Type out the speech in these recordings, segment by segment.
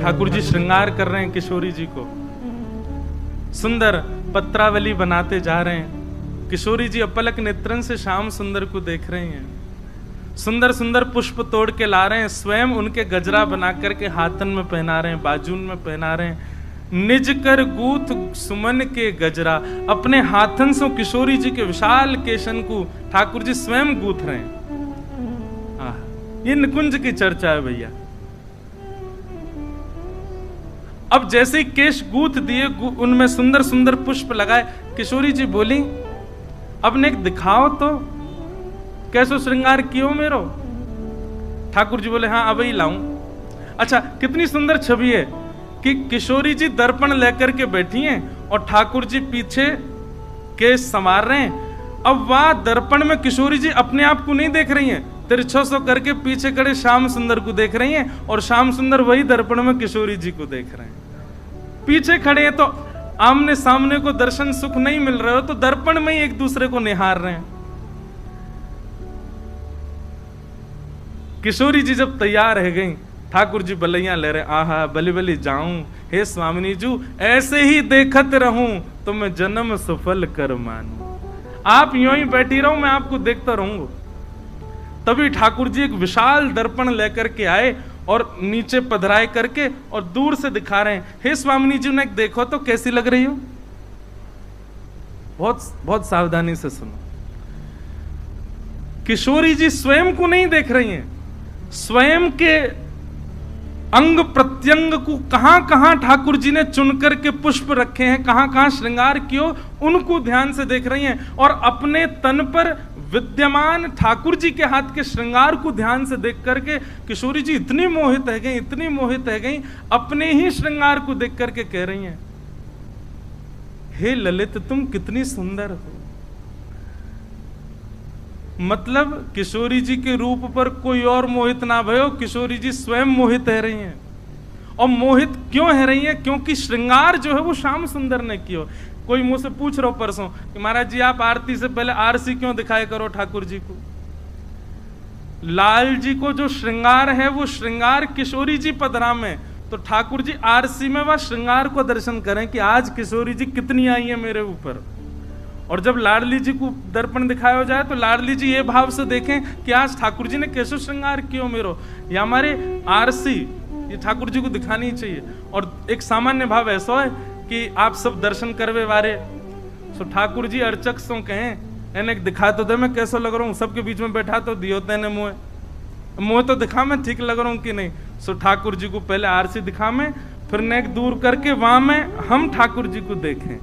ठाकुर जी श्रृंगार कर रहे हैं किशोरी जी को, सुंदर पत्रावली बनाते जा रहे हैं। किशोरी जी अपलक नेत्रन से श्याम सुंदर को देख रही हैं, सुंदर सुंदर पुष्प तोड़ के ला रहे हैं, स्वयं उनके गजरा बना करके हाथन में पहना रहे हैं, बाजून में पहना रहे हैं। निज कर गूथ सुमन के गजरा, अपने हाथन से किशोरी जी के विशाल केशन को ठाकुर जी स्वयं गूथ रहे हैं। ये निकुंज की चर्चा है भैया। अब जैसे ही केश गूथ दिए, उनमें सुंदर सुंदर पुष्प लगाए, किशोरी जी बोली अब ने दिखाओ तो कैसो श्रृंगार कियो मेरो। ठाकुर जी बोले हाँ अब ही लाऊं। अच्छा, कितनी सुंदर छवि है कि किशोरी जी दर्पण लेकर के बैठी हैं और ठाकुर जी पीछे केश संवार रहे हैं। अब वह दर्पण में किशोरी जी अपने आप को नहीं देख रही हैं, तिरछो सो करके पीछे खड़े श्याम सुंदर को देख रही हैं और श्याम सुंदर वही दर्पण में किशोरी जी को देख रहे हैं। पीछे खड़े हैं तो आमने सामने को दर्शन सुख नहीं मिल रहा हो, तो दर्पण में ही एक दूसरे को निहार रहे हैं। किशोरी जी जब तैयार रह गई, ठाकुर जी बलैया ले रहे, आहा बली बली जाऊं, हे स्वामिनी जू ऐसे ही देखत रहूं तो मैं जन्म सफल कर मानूं। आप यूं ही बैठी रहो, मैं आपको देखता रहूंगा। तभी ठाकुर जी एक विशाल दर्पण लेकर के आए और नीचे पधराए करके और दूर से दिखा रहे हैं, हे स्वामिनी जी ने देखो तो कैसी लग रही हो। बहुत बहुत सावधानी से सुनो। किशोरी जी स्वयं को नहीं देख रही हैं, स्वयं के अंग प्रत्यंग को कहां कहां ठाकुर जी ने चुन करके पुष्प रखे हैं, कहां कहां श्रृंगार कियो, उनको ध्यान से देख रही हैं और अपने तन पर विद्यमान ठाकुर जी के हाथ के श्रृंगार को ध्यान से देख करके किशोरी जी इतनी मोहित है गई, इतनी मोहित है गई, अपने ही श्रृंगार को देख करके कह रही हैं, हे ललित तुम कितनी सुंदर हो। मतलब किशोरी जी के रूप पर कोई और मोहित ना भयो, किशोरी जी स्वयं मोहित है रही हैं। और मोहित क्यों है रही हैं? क्योंकि श्रृंगार जो है वो श्याम सुंदर ने किया। कोई मुझसे पूछ रहा हो परसों कि महाराज जी आप आरती से पहले आरसी क्यों दिखाए करो ठाकुर जी को। लाल जी को जो श्रृंगार है वो श्रृंगार किशोरी जी पधरा में, तो ठाकुर जी आरसी में वह श्रृंगार को दर्शन करें कि आज किशोरी जी कितनी आई है मेरे ऊपर। और जब लाडली जी को दर्पण दिखाया जाए तो लाडली जी ये भाव से देखें कि आज ठाकुर जी ने कैसे श्रृंगार किया मेरो। या हमारे आरसी ये ठाकुर जी को दिखानी चाहिए। और एक सामान्य भाव ऐसा है कि आप सब दर्शन करवे वारे, सो ठाकुर जी अर्चक सो कहें एने दिखा तो दे मैं कैसा लग रहा हूँ, सबके बीच में बैठा तो दियो तेने मुँह तो दिखा मैं ठीक लग रहा हूँ कि नहीं। सो ठाकुर जी को पहले आरसी दिखा में, फिर नेक दूर करके वहां में हम ठाकुर जी को देखें।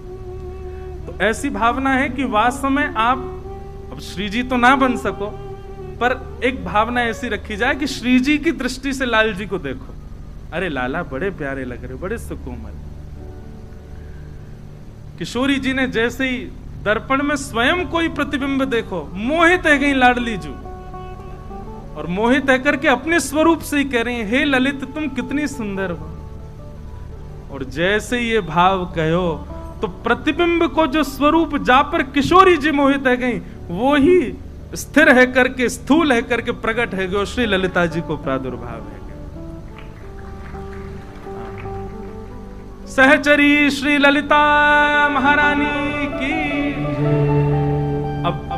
तो ऐसी भावना है कि वास्तव में आप अब श्री जी तो ना बन सको, पर एक भावना ऐसी रखी जाए कि श्री जी की दृष्टि से लाल जी को देखो, अरे लाला बड़े प्यारे लग रहे, बड़े सुकोमल। किशोरी जी ने जैसे ही दर्पण में स्वयं कोई प्रतिबिंब देखो, मोहित है गई लाडली जू, और मोहित है करके अपने स्वरूप से ही कह रही है, हे ललित तुम कितनी सुंदर हो। और जैसे ये भाव कहो तो प्रतिबिंब को जो स्वरूप जा पर किशोरी जी मोहित है गई, वो ही स्थिर है करके स्थूल है करके प्रकट है गयो, श्री ललिता जी को प्रादुर्भाव है। सहचरी श्री ललिता महारानी की।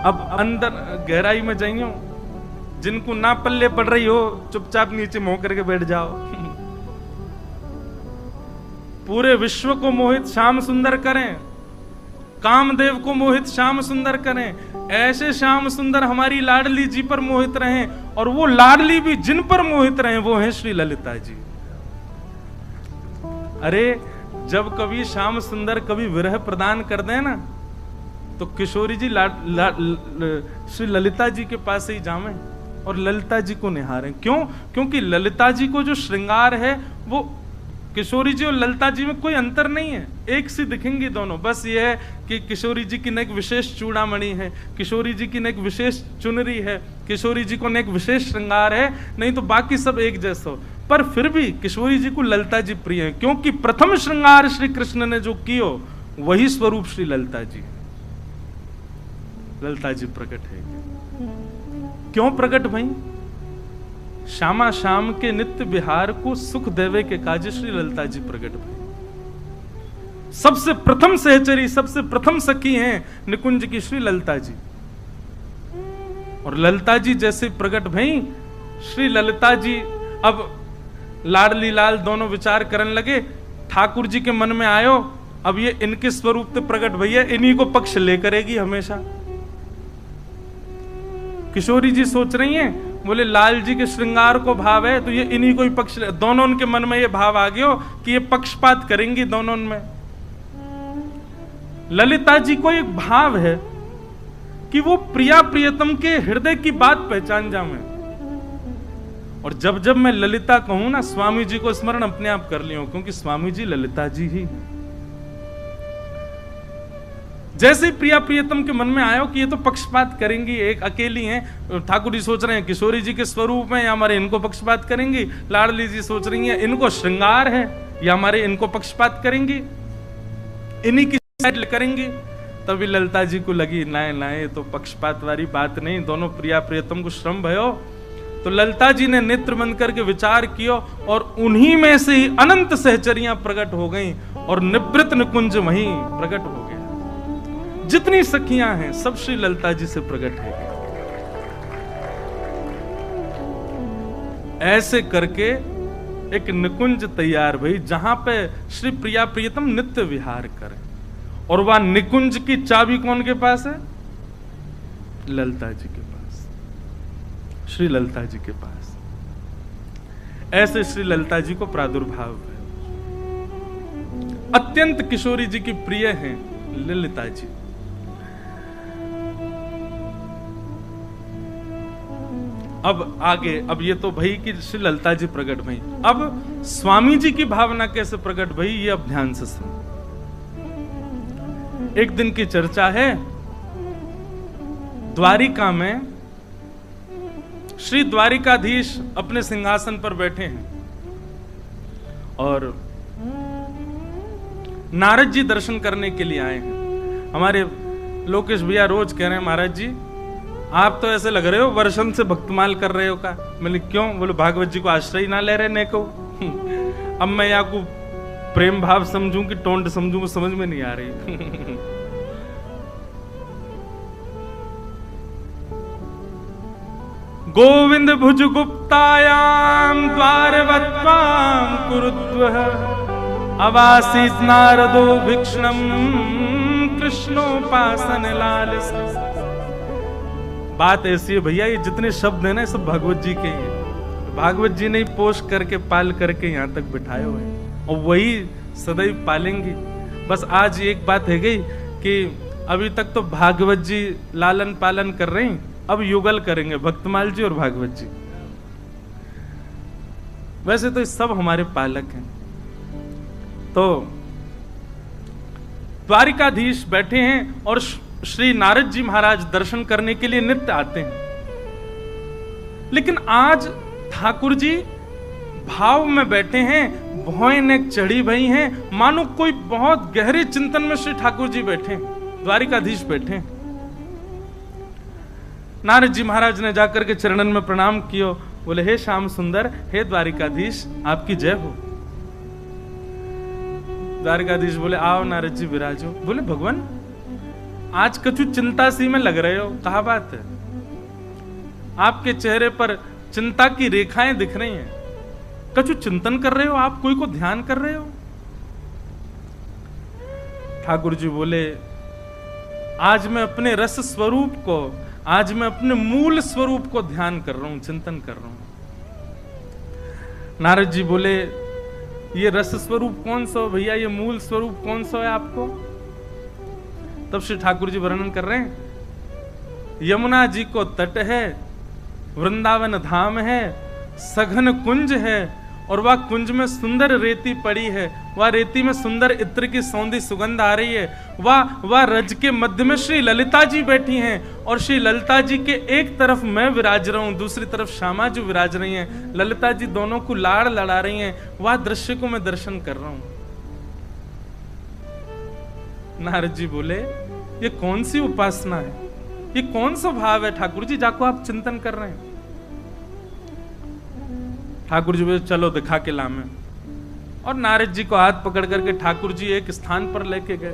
अब अंदर गहराई में जाइयो, जिनको ना पल्ले पड़ रही हो चुपचाप नीचे मुंह करके बैठ जाओ। पूरे विश्व को मोहित श्याम सुंदर करें, कामदेव को मोहित श्याम सुंदर करें, ऐसे श्याम सुंदर हमारी लाडली जी पर मोहित रहें, और वो लाडली भी जिन पर मोहित रहें वो हैं श्री ललिता जी। अरे जब कभी श्याम सुंदर कभी विरह प्रदान कर दें ना, तो किशोरी जी श्री ललिता जी के पास ही जावें और ललिता जी को निहारें। क्यों? क्योंकि ललिता जी को जो श्रृंगार है वो किशोरी जी और ललिता जी में कोई अंतर नहीं है, एक सी दिखेंगी दोनों। बस ये है कि किशोरी जी की एक विशेष चूड़ामणि है, किशोरी जी की एक विशेष चुनरी है, किशोरी जी को एक विशेष श्रृंगार है, नहीं तो बाकी सब एक जैसा हो। पर फिर भी किशोरी जी को ललिता जी प्रिय है, क्योंकि प्रथम श्रृंगार श्री कृष्ण ने जो कियो वही स्वरूप श्री ललिता जी। ललिता जी प्रकट है। क्यों प्रकट भई? श्यामा श्याम के नित्य विहार को सुख देवे के काज श्री ललिता जी प्रकट भई। सबसे प्रथम सहचरी, सबसे प्रथम सखी हैं निकुंज की श्री ललिता जी। और ललिता जी जैसे प्रकट भई, श्री ललिता जी अब लाडली लाल दोनों विचार करने लगे। ठाकुर जी के मन में आयो, अब ये इनके स्वरूप से प्रकट भैया, इन्हीं को पक्ष ले करेगी हमेशा। किशोरी जी सोच रही हैं, बोले लाल जी के श्रृंगार को भाव है तो ये इन्हीं को ही पक्ष ले। दोनों उनके मन में ये भाव आ गया कि ये पक्षपात करेंगी दोनों में। ललिता जी को एक भाव है कि वो प्रिया प्रियतम के हृदय की बात पहचान जावे। और जब जब मैं ललिता कहूं ना, स्वामी जी को स्मरण अपने आप कर लियो, क्योंकि स्वामी जी ललिता जी ही हैं। जैसे ही प्रिया प्रियतम के मन में आयो कि ये तो पक्षपात करेंगी, एक अकेली हैं। ठाकुर जी सोच रहे हैं किशोरी जी के स्वरूप में या हमारे इनको पक्षपात करेंगी। लाडली जी सोच रही हैं इनको श्रृंगार है या हमारे इनको पक्षपात करेंगी, इन्हीं की साइड करेंगी। तभी ललिता जी को लगी ना ये तो पक्षपात वाली बात नहीं, दोनों प्रिया प्रियतम को श्रम भयो। तो ललिता जी ने नेत्र बंद करके विचार किया और उन्हीं में से ही अनंत सहचरियां प्रकट हो गईं और निवृत्त निकुंज वहीं प्रकट हो गया। जितनी सखियां हैं सब श्री ललिता जी से प्रकट है। ऐसे करके एक निकुंज तैयार भई, जहां पे श्री प्रिया प्रियतम नित्य विहार करें। और वह निकुंज की चाबी कौन के पास है? ललिता जी के पास, श्री ललिता जी के पास। ऐसे श्री ललिता जी को प्रादुर्भाव है। अत्यंत किशोरी जी की प्रिय हैं ललिता जी। अब आगे, अब ये तो भई कि श्री ललिता जी प्रकट भई। अब स्वामी जी की भावना कैसे प्रकट भई, ये अब ध्यान से सुनो। एक दिन की चर्चा है, द्वारिका में श्री द्वारिकाधीश अपने सिंहासन पर बैठे हैं और नारद जी दर्शन करने के लिए आए हैं। हमारे लोकेश भैया रोज कह रहे हैं महाराज जी आप तो ऐसे लग रहे हो वर्षन से भक्तमाल कर रहे हो का। मैंने क्यों? बोले भागवत जी को आश्रय ना ले रहे ने को। अब मैं यहाँ को प्रेम भाव समझूं कि टोंड समझूं, वो समझ में नहीं आ रही। गोविंद भुज गुप्तायाम द्वारवत्वाम कुरुद्वः अवासीत नारदो भिक्षणम कृष्णोपासन लालस। बात ऐसी है भैया, ये जितने शब्द है ना सब भागवत जी के हैं। भागवत जी ने पोष करके पाल करके यहाँ तक बिठाए हुए हैं और वही सदैव पालेंगी। बस आज एक बात है गई कि अभी तक तो भागवत जी लालन पालन कर रहे हैं, अब युगल करेंगे भक्तमाल जी और भागवत जी। वैसे तो सब हमारे पालक हैं। तो द्वारिकाधीश बैठे हैं और श्री नारद जी महाराज दर्शन करने के लिए नित्य आते हैं। लेकिन आज ठाकुर जी भाव में बैठे हैं, भौएं ने चढ़ी भई हैं, मानो कोई बहुत गहरे चिंतन में श्री ठाकुर जी बैठे, द्वारिकाधीश बैठे। नारद जी महाराज ने जाकर के चरणन में प्रणाम कियो, बोले हे श्याम सुंदर, हे द्वारिकाधीश आपकी जय हो। द्वारिकाधीश बोले आओ नारद जी विराजो। बोले भगवान आज कछु चिंता सी में लग रहे हो, कहा बात है? आपके चेहरे पर चिंता की रेखाएं दिख रही हैं, कछु चिंतन कर रहे हो आप, कोई को ध्यान कर रहे हो? ठाकुर जी बोले आज मैं अपने रस स्वरूप को, आज मैं अपने मूल स्वरूप को ध्यान कर रहा हूं, चिंतन कर रहा हूं। नारद जी बोले ये रस स्वरूप कौन सा भैया, ये मूल स्वरूप कौन सा है आपको? तब श्री ठाकुर जी वर्णन कर रहे हैं, यमुना जी को तट है, वृंदावन धाम है, सघन कुंज है और वह कुंज में सुंदर रेती पड़ी है, वह रेती में सुंदर इत्र की सौंधी सुगंध आ रही है, वह रज के मध्य में श्री ललिता जी बैठी हैं और श्री ललिता जी के एक तरफ मैं विराज रहा हूं, दूसरी तरफ श्यामा जी विराज रही हैं। ललिता जी दोनों को लाड़ लड़ा रही हैं, वह दृश्य को मैं दर्शन कर रहा हूं। नारद जी बोले ये कौन सी उपासना है, ये कौन सा भाव है ठाकुर जी जाको आप चिंतन कर रहे हैं? ठाकुर जी बोले चलो दिखा के लामे। और नारद जी को हाथ पकड़ करके ठाकुर जी एक स्थान पर लेके गए।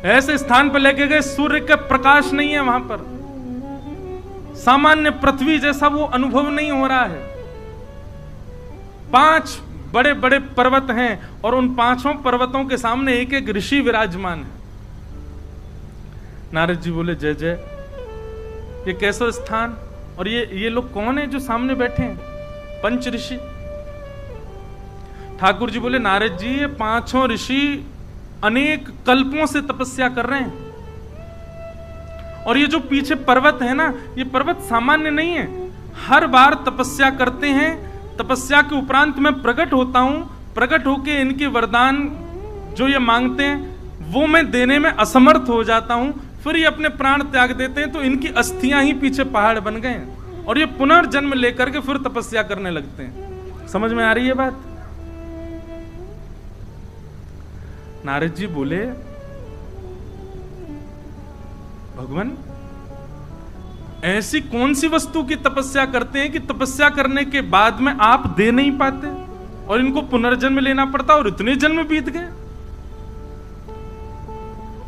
ऐसे स्थान पर लेके गए सूर्य का प्रकाश नहीं है वहां पर, सामान्य पृथ्वी जैसा वो अनुभव नहीं हो रहा है। 5 बड़े बड़े पर्वत हैं और उन 5 पर्वतों के सामने एक एक ऋषि विराजमान है। नारद जी बोले जय जय, ये कैसा स्थान, और ये लोग कौन है जो सामने बैठे हैं? 5 ऋषि। ठाकुर जी बोले नारद जी ये 5 ऋषि अनेक कल्पों से तपस्या कर रहे हैं, और ये जो पीछे पर्वत है ना, ये पर्वत सामान्य नहीं है। हर बार तपस्या करते हैं, तपस्या के उपरांत मैं प्रकट होता हूं, प्रकट होके इनके वरदान जो ये मांगते हैं वो मैं देने में असमर्थ हो जाता हूं, फिर ये अपने प्राण त्याग देते हैं, तो इनकी अस्थियां ही पीछे पहाड़ बन गए हैं और ये पुनर्जन्म लेकर के फिर तपस्या करने लगते हैं। समझ में आ रही है बात? नारद जी बोले भगवान ऐसी कौन सी वस्तु की तपस्या करते हैं कि तपस्या करने के बाद में आप दे नहीं पाते और इनको पुनर्जन्म लेना पड़ता और इतने जन्म बीत गए?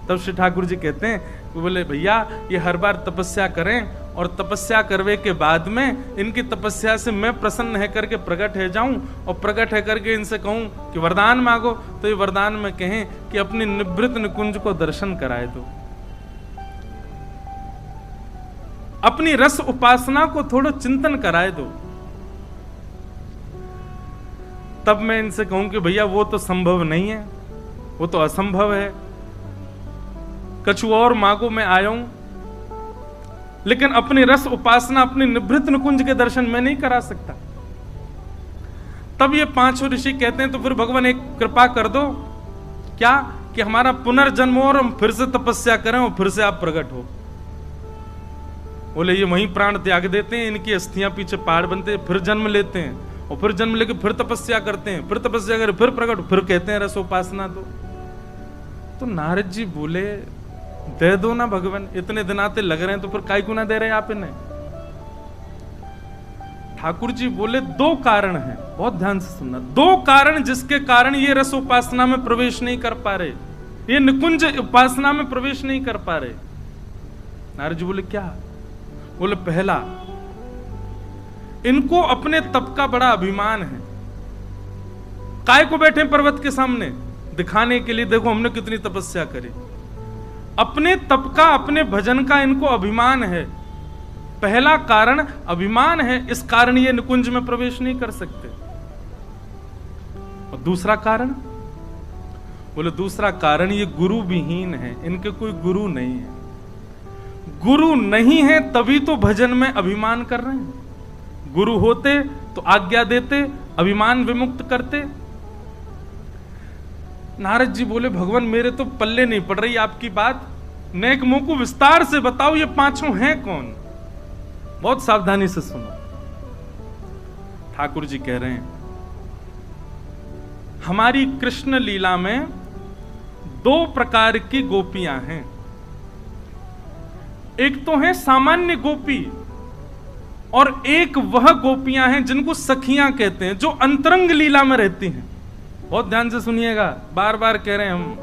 तब श्री ठाकुर जी कहते हैं, वो बोले भैया ये हर बार तपस्या करें और तपस्या करने के बाद में इनकी तपस्या से मैं प्रसन्न है करके प्रकट है जाऊं और प्रकट है करके इनसे कहूं कि वरदान मांगो, तो ये वरदान में कहें कि अपनी निवृत्त निकुंज को दर्शन कराए दो, अपनी रस उपासना को थोड़ा चिंतन कराए दो। तब मैं इनसे कहूं कि भैया वो तो संभव नहीं है, वो तो असंभव है, कछु और मांगो मैं आया हूं, लेकिन अपनी रस उपासना अपनी निवृत्त निकुंज के दर्शन में नहीं करा सकता। तब ये 5 ऋषि कहते हैं तो फिर भगवान एक कृपा कर दो, क्या कि हमारा पुनर्जन्म हो और हम फिर से तपस्या करें और फिर से आप प्रकट हो। बोले ये वहीं प्राण त्याग देते हैं, इनकी अस्थियां पीछे पहाड़ बनते हैं, फिर जन्म लेते हैं और फिर जन्म लेके फिर तपस्या करते हैं, फिर तपस्या करें फिर प्रकट, फिर कहते हैं रस उपासना दो। तो नारद जी बोले दे दो ना भगवान, इतने दिन आते लग रहे हैं तो फिर काय को ना दे रहे आप इन्हें? ठाकुर जी बोले 2 कारण हैं, बहुत ध्यान से सुनना, 2 कारण जिसके कारण ये रस उपासना में प्रवेश नहीं कर पा रहे, ये निकुंज उपासना में प्रवेश नहीं कर पा रहे। नारद जी बोले क्या? बोले पहला, इनको अपने तप का बड़ा अभिमान है। काय को बैठे पर्वत के सामने दिखाने के लिए, देखो हमने कितनी तपस्या करी। अपने तप का अपने भजन का इनको अभिमान है। पहला कारण अभिमान है, इस कारण ये निकुंज में प्रवेश नहीं कर सकते। और दूसरा कारण, बोले दूसरा कारण ये गुरु विहीन है, इनके कोई गुरु नहीं है। गुरु नहीं है तभी तो भजन में अभिमान कर रहे हैं। गुरु होते तो आज्ञा देते, अभिमान विमुक्त करते। नारद जी बोले भगवान मेरे तो पल्ले नहीं पड़ रही आपकी बात, नेक मुंह को विस्तार से बताओ ये 5 हैं कौन? बहुत सावधानी से सुनो। ठाकुर जी कह रहे हैं हमारी कृष्ण लीला में 2 प्रकार की गोपियां हैं। एक तो है सामान्य गोपी और एक वह गोपियां हैं जिनको सखियां कहते हैं, जो अंतरंग लीला में रहती हैं। बहुत ध्यान से सुनिएगा, बार बार कह रहे हैं हम।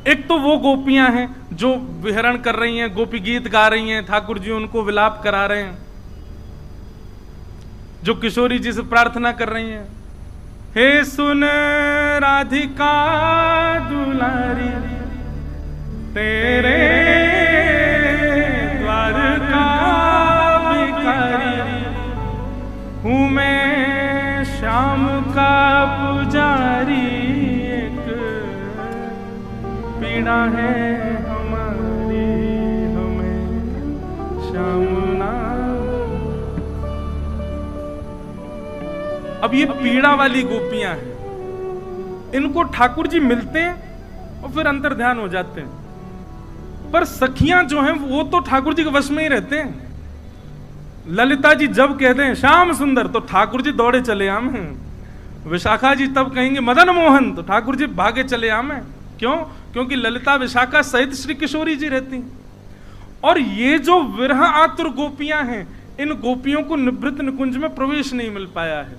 एक तो वो गोपियां हैं जो विहरण कर रही हैं, गोपी गीत गा रही हैं, ठाकुर जी उनको विलाप करा रहे हैं, जो किशोरी जी से प्रार्थना कर रही हैं, हे सुन राधिका दुलारी तेरे द्वार का भिखारी हूं मैं श्याम का पुजारी, एक पीड़ा है हमारी हमें श्याम ना। अब ये पीड़ा वाली गोपियां हैं, इनको ठाकुर जी मिलते हैं और फिर अंतर ध्यान हो जाते हैं। पर सखियां जो हैं वो तो ठाकुर जी के वश में ही रहते हैं। ललिता जी जब कहते हैं श्याम सुंदर तो ठाकुर जी दौड़े चले आम हैं। विशाखा जी तब कहेंगे मदन मोहन तो ठाकुर जी भागे चले आम हैं। क्यों? क्योंकि ललिता विशाखा सहित श्री किशोरी जी रहती हैं। और ये जो विरह आतुर गोपियां हैं, इन गोपियों को निवृत्त निकुंज में प्रवेश नहीं मिल पाया है,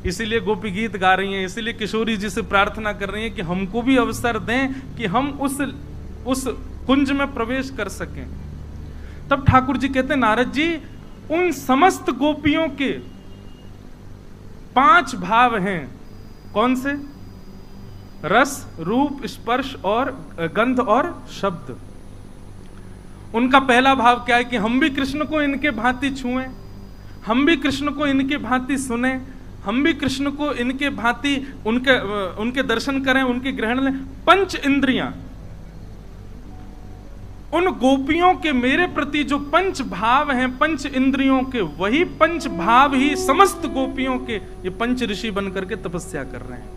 इसीलिए गोपी गीत गा रही हैं, इसीलिए किशोरी जी से प्रार्थना कर रही हैं कि हमको भी अवसर दें कि हम उस कुंज में प्रवेश कर सकें। तब ठाकुर जी कहते हैं, नारद जी, उन समस्त गोपियों के 5 भाव हैं। कौन से? रस, रूप, स्पर्श और गंध और शब्द। उनका पहला भाव क्या है कि हम भी कृष्ण को इनके भांति छुएं, हम भी कृष्ण को इनके भांति सुने, हम भी कृष्ण को इनके भांति उनके दर्शन करें, उनके ग्रहण लें। 5 इंद्रियां, उन गोपियों के मेरे प्रति जो 5 भाव हैं, 5 इंद्रियों के, वही 5 भाव ही समस्त गोपियों के ये 5 ऋषि बनकर के तपस्या कर रहे हैं।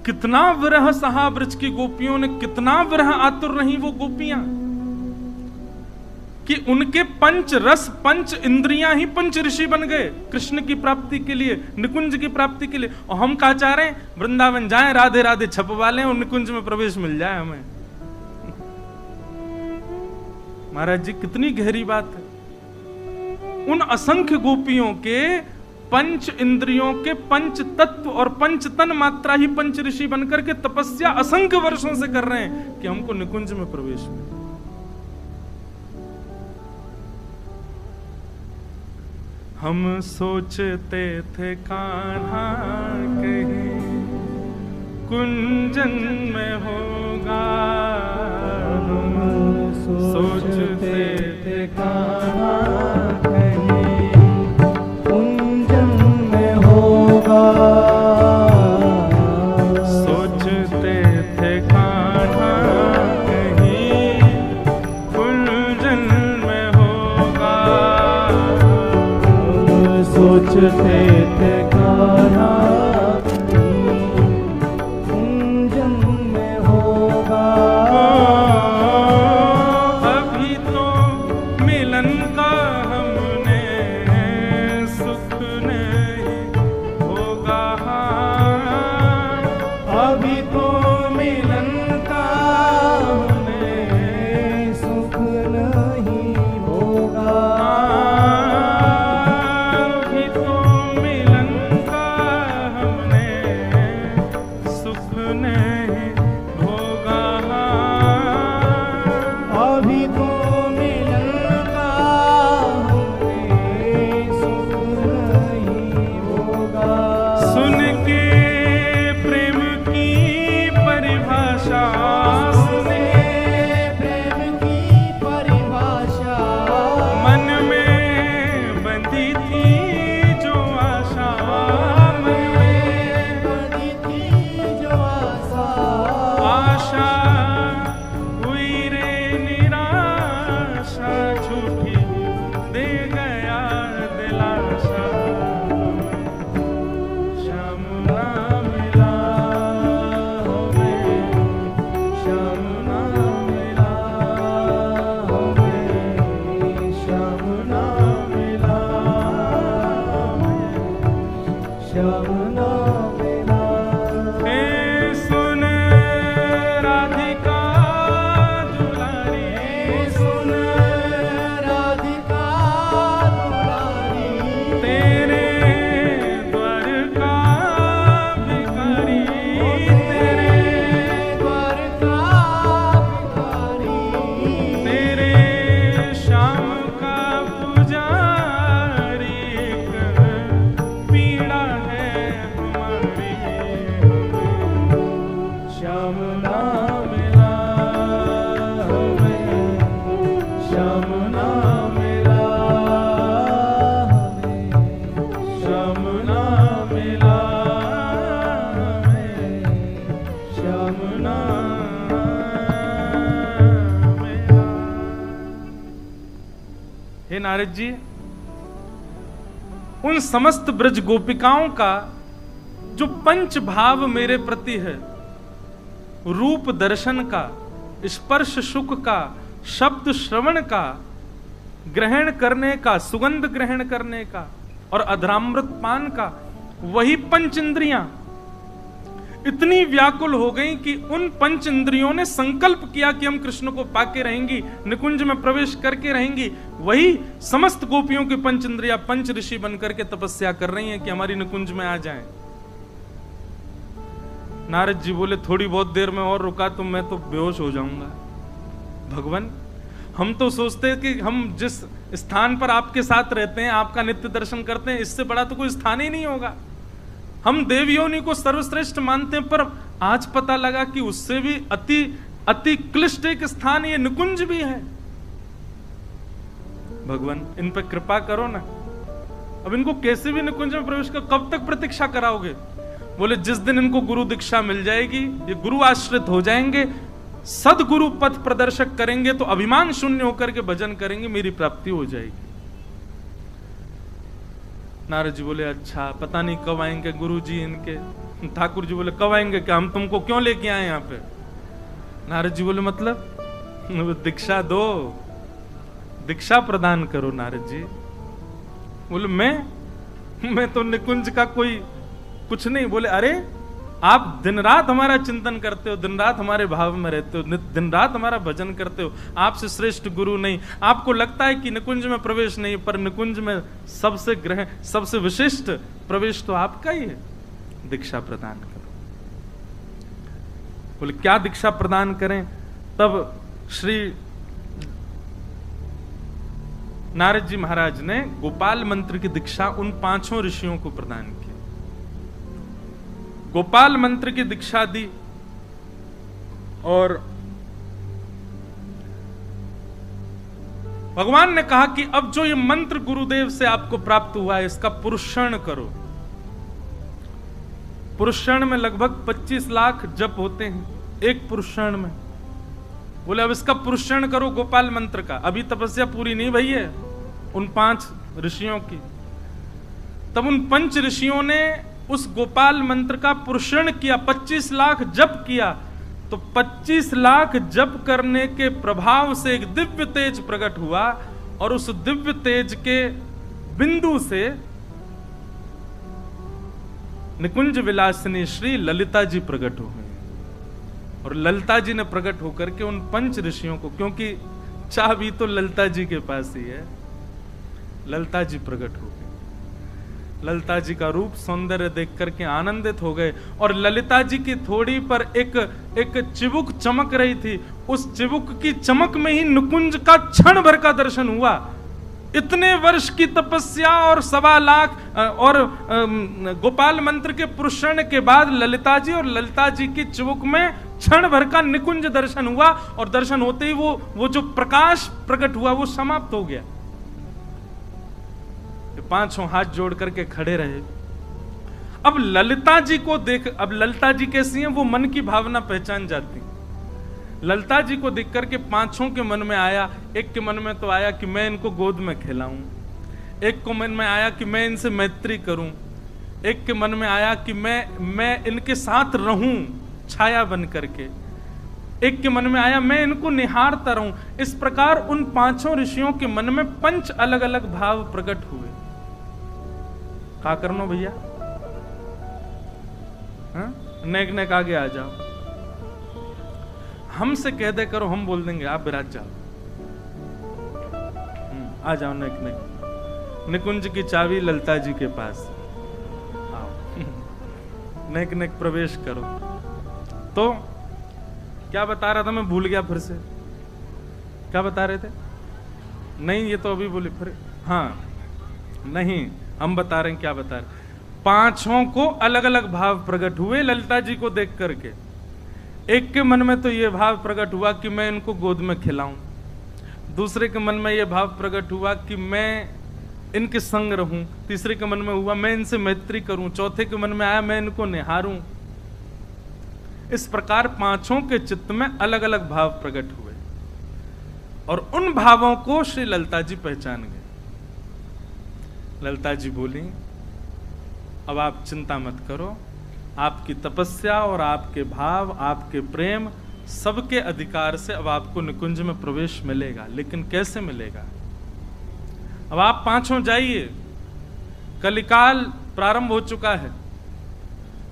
कितना विरह सहा ब्रज की गोपियों ने, कितना विरह आतुर रही वो गोपियां कि उनके 5 रस, 5 इंद्रियां ही 5 ऋषि बन गए कृष्ण की प्राप्ति के लिए, निकुंज की प्राप्ति के लिए। और हम क्या चाह रहे हैं? वृंदावन जाएं, राधे राधे छपवा लें और निकुंज में प्रवेश मिल जाए हमें। महाराज जी, कितनी गहरी बात है। उन असंख्य गोपियों के 5 इंद्रियों के 5 तत्व और 5 तन मात्रा ही 5 ऋषि बनकर के तपस्या असंख्य वर्षों से कर रहे हैं कि हमको निकुंज में प्रवेश मिले। हम सोचते थे कान्हा कहीं कुंजन में होगा, हम सोचते थे कान्हा कहीं कुंजन में होगा, सोचते थे कान्हा कहीं कुंजन में होगा, सोचते थे कान्हा कुंजन में होगा। अभी तो मिलन का हमने सुख नहीं होगा, अभी तो मिलन का हमने सुख नहीं होगा, हे नारद जी, उन समस्त ब्रज गोपिकाओं का जो 5 भाव मेरे प्रति है, रूप दर्शन का, स्पर्श सुख का, शब्द श्रवण का, ग्रहण करने का, सुगंध ग्रहण करने का और अधरामृत पान का, वही 5 इंद्रियां, इतनी व्याकुल हो गई कि उन पंच इंद्रियों ने संकल्प किया कि हम कृष्ण को पाके रहेंगी, निकुंज में प्रवेश करके रहेंगी। वही समस्त गोपियों की पंच इंद्रियां पंच ऋषि बनकर के तपस्या कर रही हैं कि हमारी निकुंज में आ जाएं। नारद जी बोले थोड़ी बहुत देर में और रुका तो मैं तो बेहोश हो जाऊंगा। भगवान, हम तो सोचते हैं कि हम जिस स्थान पर आपके साथ रहते हैं, आपका नित्य दर्शन करते हैं, इससे बड़ा तो कोई स्थान ही नहीं होगा। हम देवयोनि को सर्वश्रेष्ठ मानते हैं, पर आज पता लगा कि उससे भी अति अति क्लिष्ट एक स्थान ये निकुंज भी है। भगवान, इन पर कृपा करो ना। अब इनको कैसे भी निकुंज में प्रवेश कर, कब तक प्रतीक्षा कराओगे? बोले जिस दिन इनको गुरु दीक्षा मिल जाएगी, ये गुरु आश्रित हो जाएंगे, सदगुरु पथ प्रदर्शक करेंगे, तो अभिमान शून्य होकर के भजन करेंगे, मेरी प्राप्ति हो जाएगी। नारद जी बोले अच्छा, पता नहीं कब आएंगे गुरु जी इनके। ठाकुर जी बोले कब आएंगे, क्या हम तुमको क्यों लेके आए यहाँ पे? नारद जी बोले मतलब दीक्षा दो, दीक्षा प्रदान करो। नारद जी बोले मैं तो निकुंज का कोई कुछ नहीं। बोले अरे आप दिन रात हमारा चिंतन करते हो, दिन रात हमारे भाव में रहते हो, दिन रात हमारा भजन करते हो, आपसे श्रेष्ठ गुरु नहीं। आपको लगता है कि निकुंज में प्रवेश नहीं, पर निकुंज में सबसे विशिष्ट प्रवेश तो आपका ही है। दीक्षा प्रदान करो। बोले क्या दीक्षा प्रदान करें? तब श्री नारद जी महाराज ने गोपाल मंत्र की दीक्षा उन पांचों ऋषियों को प्रदान की। गोपाल मंत्र की दीक्षा दी और भगवान ने कहा कि अब जो ये मंत्र गुरुदेव से आपको प्राप्त हुआ है, इसका पुरुषण करो। पुरुषण में लगभग 25 लाख जप होते हैं एक पुरुषण में। बोले अब इसका पुरुषण करो गोपाल मंत्र का। अभी तपस्या पूरी नहीं भई है उन 5 ऋषियों की। तब उन 5 ऋषियों ने उस गोपाल मंत्र का पुरुषण किया, 25 लाख जप किया। तो 25 लाख जप करने के प्रभाव से एक दिव्य तेज प्रकट हुआ और उस दिव्य तेज के बिंदु से निकुंज विलासिनी श्री ललिता जी प्रकट हो गई। और ललिता जी ने प्रकट होकर के उन 5 ऋषियों को, क्योंकि चाबी तो ललिता जी के पास ही है, ललिता जी प्रकट हो गई। ललिता जी का रूप सौंदर्य देख करके आनंदित हो गए। और ललिता जी की थोड़ी पर एक चिबुक चमक रही थी। उस चिबुक की चमक में ही निकुंज का क्षण भर का दर्शन हुआ। इतने वर्ष की तपस्या और 1.25 लाख और गोपाल मंत्र के पुरुषण के बाद ललिता जी और ललिता जी की चिबुक में क्षण भर का निकुंज दर्शन हुआ। और दर्शन होते ही वो जो प्रकाश प्रकट हुआ वो समाप्त हो गया। 5 हाथ जोड़ करके खड़े रहे। अब ललिता जी को देख, अब ललिता जी कैसी हैं, वो मन की भावना पहचान जाती। ललिता जी को देख करके 5 के मन में आया, एक के मन में तो आया कि मैं इनको गोद में खिलाऊं, एक को मन में आया कि मैं इनसे मैत्री करूं, एक के मन में आया कि मैं इनके साथ रहूं छाया बन करके, एक के मन में आया मैं इनको निहारता रहूं। इस प्रकार उन 5 ऋषियों के मन में 5 अलग अलग भाव प्रकट हुए। क्या करना भैया? नेक नेक आगे आ जाओ। हमसे कह दे करो, हम बोल देंगे आप विराज जाओ। आ जाओ नेक नेक। निकुंज की चाबी ललिता जी के पास, आओ नेक नेक प्रवेश करो। तो क्या बता रहा था मैं, भूल गया फिर से। क्या बता रहे थे? नहीं, ये तो अभी बोले फिर। हाँ नहीं, हम बता रहे हैं क्या बता रहे। 5 को अलग अलग भाव प्रकट हुए ललिता जी को देख करके। एक के मन में तो ये भाव प्रकट हुआ कि मैं इनको गोद में खिलाऊं। दूसरे के मन में ये भाव प्रकट हुआ कि मैं इनके संग रहूं। तीसरे के मन में हुआ मैं इनसे मैत्री करूं। चौथे के मन में आया मैं इनको निहारूं। इस प्रकार 5 के चित्त में अलग अलग भाव प्रकट हुए और उन भावों को श्री ललिता जी पहचान गए। ललिता जी बोली अब आप चिंता मत करो, आपकी तपस्या और आपके भाव, आपके प्रेम, सबके अधिकार से अब आपको निकुंज में प्रवेश मिलेगा। लेकिन कैसे मिलेगा? अब आप 5 जाइए, कलिकाल प्रारंभ हो चुका है।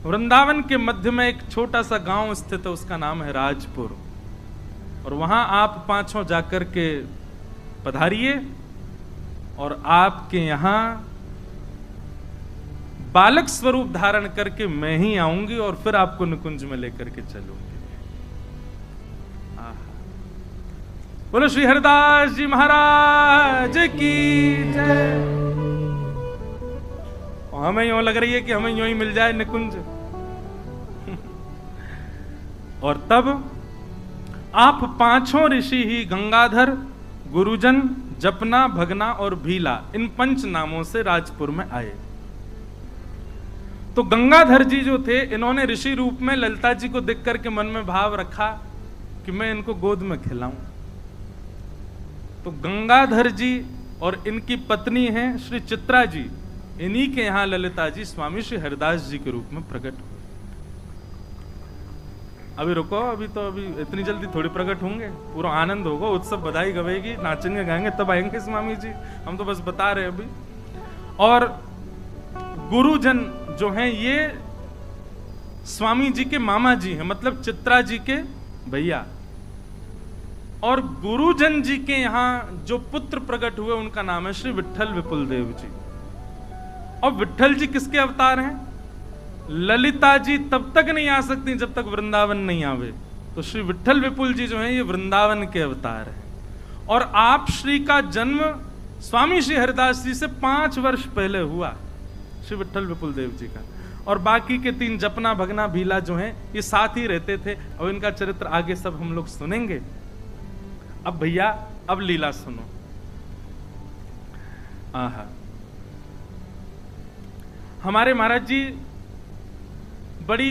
वृंदावन के मध्य में एक छोटा सा गांव स्थित है, उसका नाम है राजपुर। और वहां आप पांचों जाकर के पधारिए और आपके यहां बालक स्वरूप धारण करके मैं ही आऊंगी और फिर आपको निकुंज में लेकर के चलूंगी। बोलो श्री हरिदास जी महाराज की जय। हमें यूं लग रही है कि हमें यूं ही मिल जाए निकुंज। और तब आप पांचों ऋषि ही गंगाधर, गुरुजन, जपना, भगना और भीला, इन 5 नामों से राजपुर में आए। तो गंगाधर जी जो थे, इन्होंने ऋषि रूप में ललिता जी को देख करके मन में भाव रखा कि मैं इनको गोद में खिलाऊं। तो गंगाधर जी और इनकी पत्नी हैं श्री चित्रा जी, इन्हीं के यहां ललिता जी स्वामी श्री हरिदास जी के रूप में प्रकट हुए। अभी रुको, अभी इतनी जल्दी थोड़ी प्रकट होंगे, पूरा आनंद होगा, उत्सव, बधाई गवेगी, नाचेंगे गाएंगे, तब आएंगे स्वामी जी। हम तो बस बता रहे अभी। और गुरुजन जो हैं ये स्वामी जी के मामा जी हैं, मतलब चित्रा जी के भैया। और गुरुजन जी के यहां जो पुत्र प्रकट हुए उनका नाम है श्री विट्ठल विपुल देव जी। और विट्ठल जी किसके अवतार हैं? ललिता जी तब तक नहीं आ सकती जब तक वृंदावन नहीं आवे। तो श्री विट्ठल विपुल जी जो हैं ये वृंदावन के अवतार हैं। और आप श्री का जन्म स्वामी श्री हरिदास जी से 5 वर्ष पहले हुआ, श्री विट्ठल विपुल देव जी का। और बाकी के 3 जपना, भगना, भीला जो हैं ये साथ ही रहते थे। और इनका चरित्र आगे सब हम लोग सुनेंगे। अब भैया, अब लीला सुनो। आहा, हमारे महाराज जी बड़ी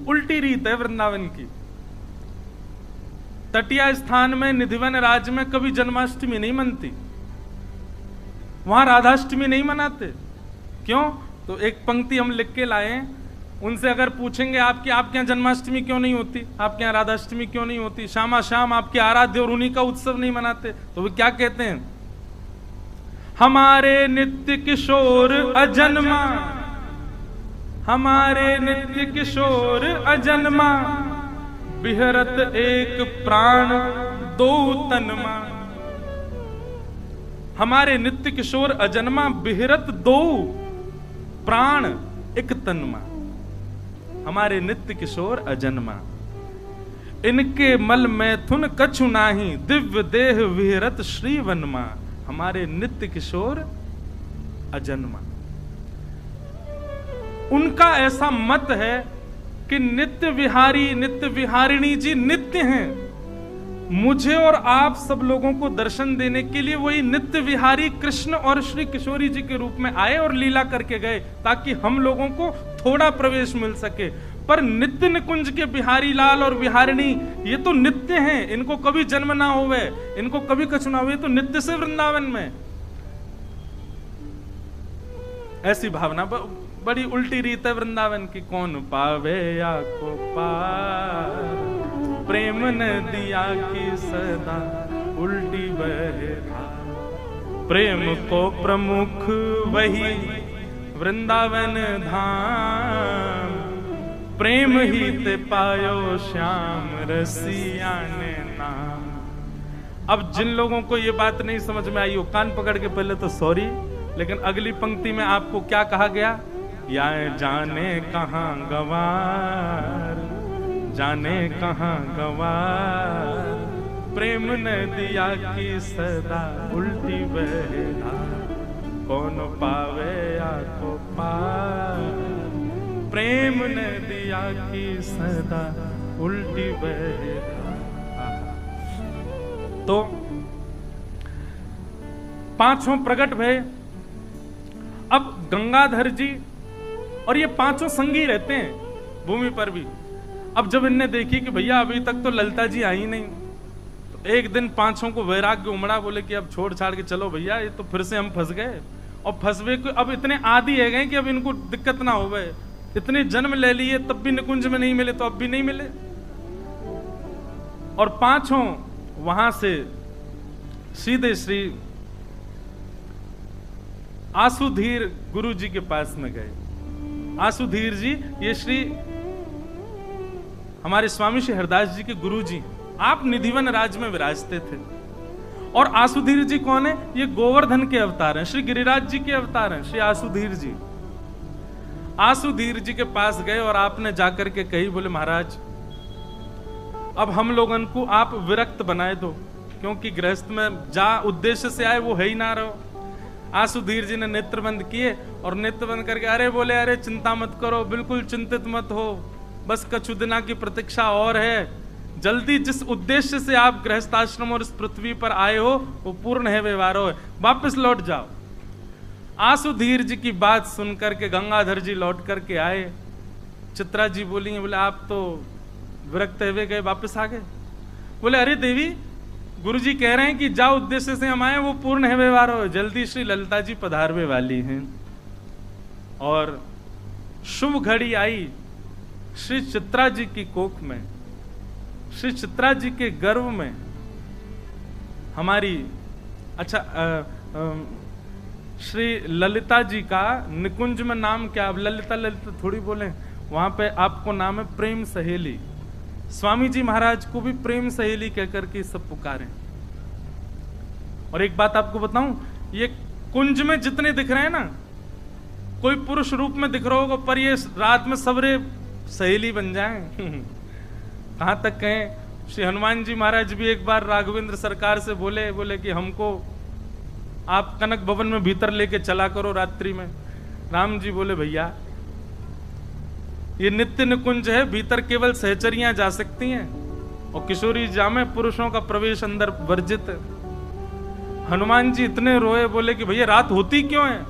उल्टी रीत है वृंदावन की। तटिया स्थान में, निधिवन राज्य में कभी जन्माष्टमी नहीं मनती, वहां राधाष्टमी नहीं मनाते। क्यों? तो एक पंक्ति हम लिख के लाए, उनसे अगर पूछेंगे आपके यहाँ जन्माष्टमी क्यों नहीं होती, आपके यहाँ राधाष्टमी क्यों नहीं होती, श्यामा श्याम आपके आराध्य और उन्हीं का उत्सव नहीं मनाते, तो वे क्या कहते हैं? हमारे नित्य किशोर अजन्मा, हमारे नित्य किशोर अजन्मा, बिहरत एक प्राण दो तनमा। हमारे नित्य किशोर अजन्मा, बिहरत 2 प्राण एक तनमा। हमारे नित्य किशोर अजन्मा, इनके मल मैथुन कछु नाही, दिव्य देह विहरत श्री वनमा। हमारे नित्य किशोर अजन्मा। उनका ऐसा मत है कि नित्य विहारी, नित्य विहारिणी जी नित्य हैं। मुझे और आप सब लोगों को दर्शन देने के लिए वही नित्य विहारी कृष्ण और श्री किशोरी जी के रूप में आए और लीला करके गए, ताकि हम लोगों को थोड़ा प्रवेश मिल सके। पर नित्य निकुंज के बिहारी लाल और विहारिणी ये तो नित्य हैं, इनको कभी जन्म ना होवे, इनको कभी कछु ना हुए, तो नित्य से वृंदावन में। ऐसी भावना बड़ी उल्टी रीत है वृंदावन की। कौन पावे या को पार, प्रेम नदिया की सदा उल्टी बहे धार। प्रेम को प्रमुख वही वृंदावन धाम, प्रेम ही ते पायो श्याम रसिया ने नाम। अब जिन लोगों को ये बात नहीं समझ में आई, वो कान पकड़ के पहले तो सॉरी, लेकिन अगली पंक्ति में आपको क्या कहा गया? या जाने कहां गवार, जाने कहां गवार, प्रेम नदिया की सदा उल्टी बहे धार। कौन पावे या को पार, प्रेम नदिया की सदा उल्टी बहे धार। तो 5 प्रकट भय। अब गंगाधर जी और ये 5 संगी रहते हैं भूमि पर भी। अब जब इनने देखी कि भैया अभी तक तो ललिता जी आई नहीं, तो एक दिन 5 को वैराग्य उमड़ा, बोले कि अब छोड़ छाड़ के चलो भैया, ये तो फिर से हम फंस गए। और फंसवे को अब इतने आदी है गए कि अब इनको दिक्कत ना हो गए। इतने जन्म ले लिए तब भी निकुंज में नहीं मिले, तो अब भी नहीं मिले। और 5 वहां से सीधे श्री आसुधीर गुरु जी के पास में गए। आसुधीर जी ये श्री हमारे स्वामी श्री हरदास जी के गुरु जी, आप निधिवन राज में विराजते थे। और आसुधीर जी कौन है? ये गोवर्धन के अवतार हैं, श्री गिरिराज जी के अवतार हैं श्री आसुधीर जी। आसुधीर जी के पास गए और आपने जाकर के कही, बोले महाराज अब हम लोगन को आप विरक्त बनाए दो, क्योंकि गृहस्थ में जा उद्देश्य से आए वो है ही ना रहो। आसुधीर जी ने नेत्र बंद किए और नेत्र बंद करके अरे बोले, अरे चिंता मत करो, बिल्कुल चिंतित मत हो, बस कछु दिना की प्रतीक्षा और है, जल्दी जिस उद्देश्य से आप गृहस्थ आश्रम और इस पृथ्वी पर आए हो वो पूर्ण है, व्यवहार हो, वापस लौट जाओ। आसुधीर जी की बात सुनकर के गंगाधर जी लौट करके आए। चित्रा जी बोली, बोले आप तो विरक्त हुए गए, वापस आ गए। बोले अरे देवी, गुरुजी कह रहे हैं कि जा उद्देश्य से हम आए वो पूर्ण है, व्यवहार हो, जल्दी श्री ललिता जी पधारवे वाली हैं। और शुभ घड़ी आई श्री चित्रा जी की कोख में, श्री चित्रा जी के गर्भ में हमारी श्री ललिता जी का निकुंज में नाम क्या? अब ललिता ललिता थोड़ी बोले, वहां पे आपको नाम है प्रेम सहेली। स्वामी जी महाराज को भी प्रेम सहेली कहकर के सब पुकारे। और एक बात आपको बताऊं, ये कुंज में जितने दिख रहे हैं ना, कोई पुरुष रूप में दिख रहा होगा, पर ये रात में सबरे सहेली बन जाएं। कहां तक कहें, श्री हनुमान जी महाराज भी एक बार राघवेंद्र सरकार से बोले कि हमको आप कनक भवन में भीतर लेके चला करो रात्रि में। राम जी बोले भैया ये नित्य निकुंज है, भीतर केवल सहचरियां जा सकती हैं और किशोरी जामे, पुरुषों का प्रवेश अंदर वर्जित है। हनुमान जी इतने रोए, बोले कि भैया रात होती क्यों है?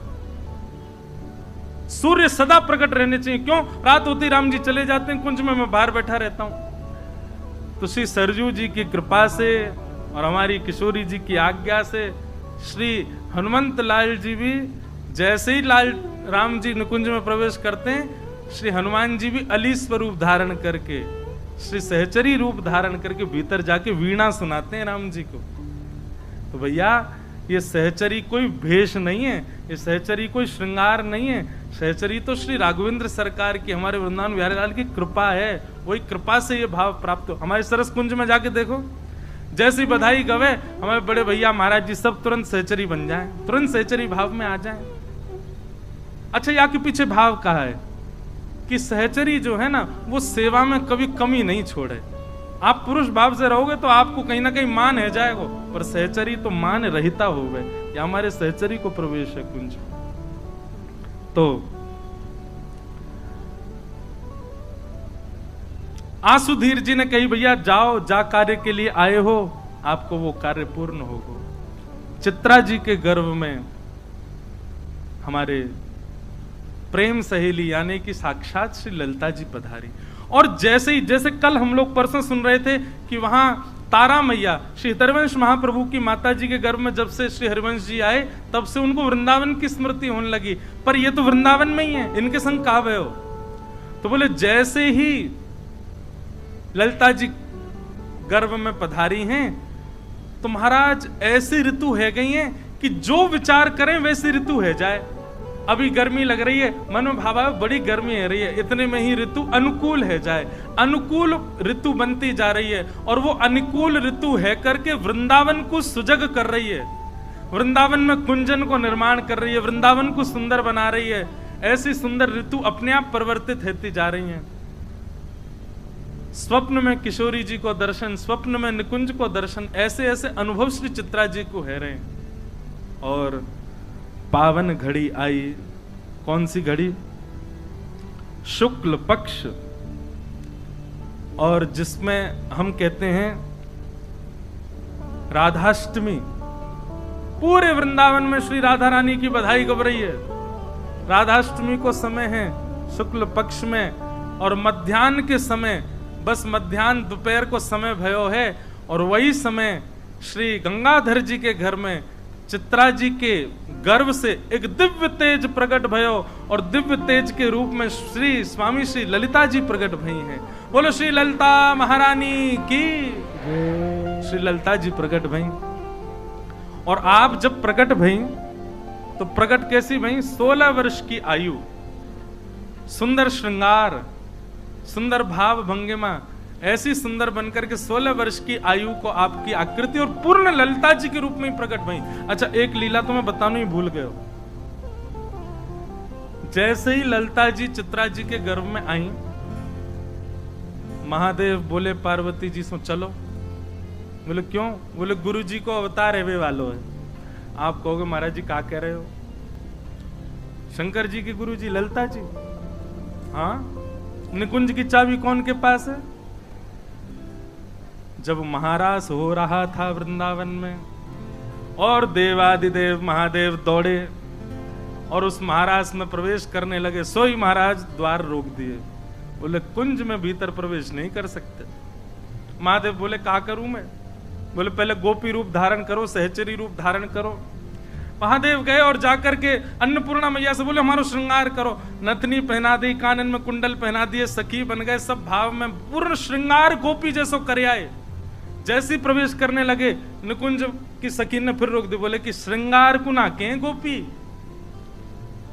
सूर्य सदा प्रकट रहने चाहिए, क्यों रात होती राम जी चले जाते हैं कुंज में, मैं बाहर बैठा रहता हूं। तो श्री सरजू जी की कृपा से और हमारी किशोरी जी की आज्ञा से श्री हनुमंत लाल जी भी जैसे ही लाल राम जी निकुंज में प्रवेश करते हैं, श्री हनुमान जी भी अली स्वरूप धारण करके, श्री सहचरी रूप धारण करके भीतर जाके वीणा सुनाते हैं राम जी को। तो भैया ये सहचरी कोई भेष नहीं है, ये सहचरी कोई श्रृंगार नहीं है, सहचरी तो श्री राघवेंद्र सरकार की, हमारे वृंदावन बिहारी लाल की कृपा है। वही कृपा से ये भाव प्राप्त हो। हमारे सरस कुंज में जाके देखो, जैसी बधाई गवे हमारे बड़े भैया महाराज जी सब तुरंत सहचरी बन जाएं, तुरंत सहचरी भाव में आ जाएं। अच्छा, यहाँ के पीछे भाव कहा है कि सहचरी जो है ना वो सेवा में कभी कमी नहीं छोड़े। आप पुरुष भाव से रहोगे तो आपको कहीं ना कहीं मान है जाएगा, पर सहचरी तो मान रहता हो गए। या हमारे सहचरी को प्रवेश है कुंज। तो आसुधीर जी ने कही भैया जाओ, जा कार्य के लिए आए हो, आपको वो कार्य पूर्ण होगा। चित्रा जी के गर्भ में हमारे प्रेम सहेली यानी कि साक्षात श्री ललिता जी पधारी। और जैसे कल हम लोग परसों सुन रहे थे कि वहां तारा मैया श्री हरिवंश महाप्रभु की माता जी के गर्भ में जब से श्री हरिवंश जी आए तब से उनको वृंदावन की स्मृति होने लगी। पर ये तो वृंदावन में ही है, इनके संग कहां गए हो? तो बोले जैसे ही ललिता जी गर्भ में पधारी हैं तो महाराज ऐसी ऋतु है गई है कि जो विचार करें वैसी ऋतु है जाए। अभी गर्मी लग रही है, मन में भाव बड़ी गर्मी है रही है, इतने में ही ऋतु अनुकूल है जाए, अनुकूल ऋतु बनती जा रही है। और वो अनुकूल ऋतु है करके वृंदावन को सुजग कर रही है, वृंदावन में कुंजन को निर्माण कर रही है, वृंदावन को सुंदर बना रही है। ऐसी सुंदर ऋतु अपने आप परिवर्तित होती जा रही है। स्वप्न में किशोरी जी को दर्शन, स्वप्न में निकुंज को दर्शन, ऐसे ऐसे अनुभव श्री चित्रा जी को है रहे। और पावन घड़ी आई, कौन सी घड़ी? शुक्ल पक्ष, और जिसमें हम कहते हैं राधाष्टमी। पूरे वृंदावन में श्री राधा रानी की बधाई गब रही है। राधाष्टमी को समय है शुक्ल पक्ष में, और मध्याह्न के समय, बस मध्याह्न दोपहर को समय भयो है। और वही समय श्री गंगाधर जी के घर में चित्रा जी के गर्भ से एक दिव्य तेज प्रकट भयो, और दिव्य तेज के रूप में श्री स्वामी श्री ललिता जी प्रकट भई हैं। बोलो श्री ललिता महारानी की। श्री ललिता जी प्रकट भई। और आप जब प्रकट भई तो प्रकट कैसी भई? 16 वर्ष की आयु, सुंदर श्रृंगार, सुंदर भाव भंगिमा, ऐसी सुंदर बनकर के 16 वर्ष की आयु को आपकी आकृति और पूर्ण ललिता जी के रूप में ही प्रकट भई। अच्छा, एक लीला तो मैं बताना ही भूल गया। जैसे ही ललिता जी चित्रा जी के गर्भ में आई, महादेव बोले पार्वती जी से चलो। बोले क्यों? बोले गुरु जी को अवतार है वालो है। आप कहोगे महाराज जी क्या कह रहे हो? शंकर जी के गुरु जी ललिता जी। हाँ, निकुंज की चाबी कौन के पास है? जब महारास हो रहा था वृंदावन में और देवादिदेव महादेव दौड़े और उस महारास में प्रवेश करने लगे, सोई महाराज द्वार रोक दिए। बोले कुंज में भीतर प्रवेश नहीं कर सकते। महादेव बोले क्या करूं मैं? बोले पहले गोपी रूप धारण करो, सहचरी रूप धारण करो। महादेव गए और जाकर के अन्नपूर्णा मैया से बोले हमारा श्रृंगार करो। नथनी पहना दी, कानन में कुंडल पहना दिए, सखी बन गए, सब भाव में पूर्ण श्रृंगार गोपी जैसो कर आए। जैसे प्रवेश करने लगे, निकुंज की सखी ने फिर रोक दी। बोले कि श्रृंगार को ना के गोपी।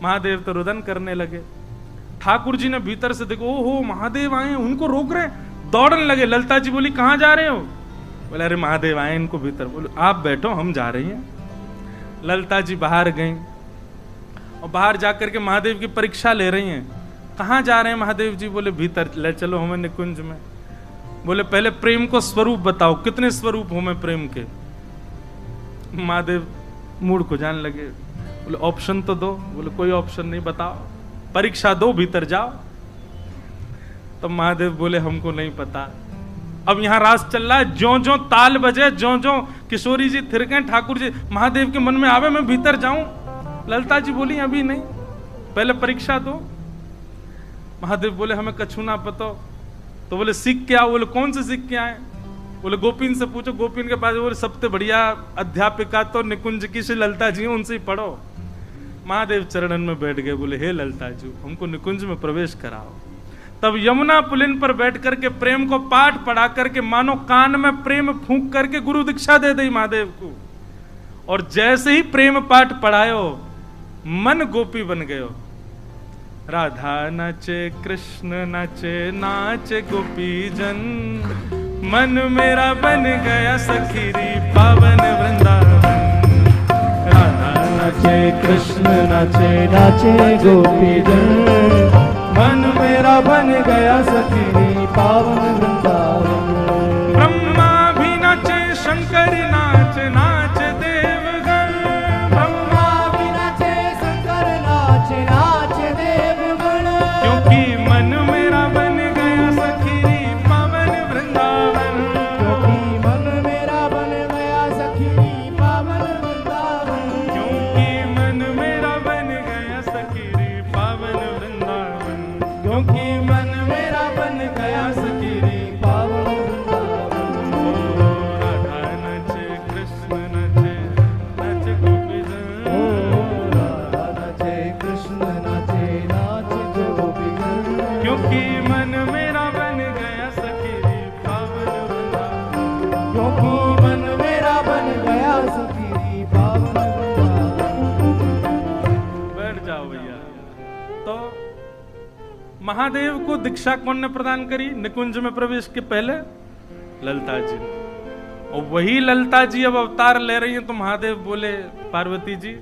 महादेव तो रुदन करने लगे। ठाकुर जी ने भीतर से देखो, ओहो महादेव आए, उनको रोक रहे, दौड़ने लगे। ललिता जी बोली कहां जा रहे हो? बोले अरे महादेव आए इनको भीतर। बोले आप बैठो, हम जा रहे हैं। ललिता जी बाहर गई और बाहर जाकर के महादेव की परीक्षा ले रही हैं। कहां जा रहे हैं महादेव जी? बोले भीतर ले चलो हमें निकुंज में। बोले पहले प्रेम को स्वरूप बताओ, कितने स्वरूप हो मैं प्रेम के? महादेव मूड को जाने लगे। बोले ऑप्शन तो दो। बोले कोई ऑप्शन नहीं, बताओ, परीक्षा दो, भीतर जाओ। तो महादेव बोले हमको नहीं पता। अब यहां रास चल रहा है, ज्यों ज्यों ताल बजे, ज्यों ज्यों किशोरी जी थिरके, ठाकुर जी महादेव के मन में आवे मैं भीतर जाऊं। ललिता जी बोली अभी नहीं, पहले परीक्षा दो। महादेव बोले हमें कछु ना पतो। तो बोले सीख के आओ। बोले कौन से सीख के आए? बोले गोपीन से पूछो। गोपीन के पास। बोले सबसे बढ़िया अध्यापिका तो निकुंज की श्री ललिता जी, उनसे ही पढ़ो। महादेव चरणन में बैठ गए। बोले हे ललिता जी, हमको निकुंज में प्रवेश कराओ। तब यमुना पुलिन पर बैठ करके प्रेम को पाठ पढ़ा करके मानो कान में प्रेम फूंक करके गुरु दीक्षा दे दी महादेव को। और जैसे ही प्रेम पाठ पढ़ायो, मन गोपी बन गयो। राधा नाचे, कृष्ण नाचे, नाचे गोपी जन, मन मेरा बन गया सखीरी पावन वृंदावन। राधा नाचे, कृष्ण नाचे, नाचे गोपी जन, मन मेरा बन गया सखीरी पावन वृंदावन। ब्रह्मा भी नाचे, शंकर नाचे, नाचे देवगण। ब्रह्मा भी नाचे, शंकर नाचे, नाचे देवगण। क्योंकि मन मेरा बन गया सखीरी पावन वृंदावन। क्योंकि मन मेरा बन गया सखीरी पावन वृंदावन। क्योंकि मन मेरा बन गया सखीरी पावन वृंदावन। क्योंकि मन मेरा बन गया सखीरी पावन वृंदावन। राधा नाचे, कृष्ण नाचे, नाचे गोपी जन। राधा नाचे, कृष्ण नाचे, नाचे गोपी जन। क्योंकि मन मेरा बन गया सखीरी पावन वृंदावन। क्योंकि मन मेरा बन गया सखीरी पावन वृंदावन। बैठ जाओ भैया। तो महादेव को दीक्षा कौन ने प्रदान करी निकुंज में प्रवेश के पहले? ललिता जी। और वही ललिता जी अब अवतार ले रही हैं। तो महादेव बोले पार्वती जी,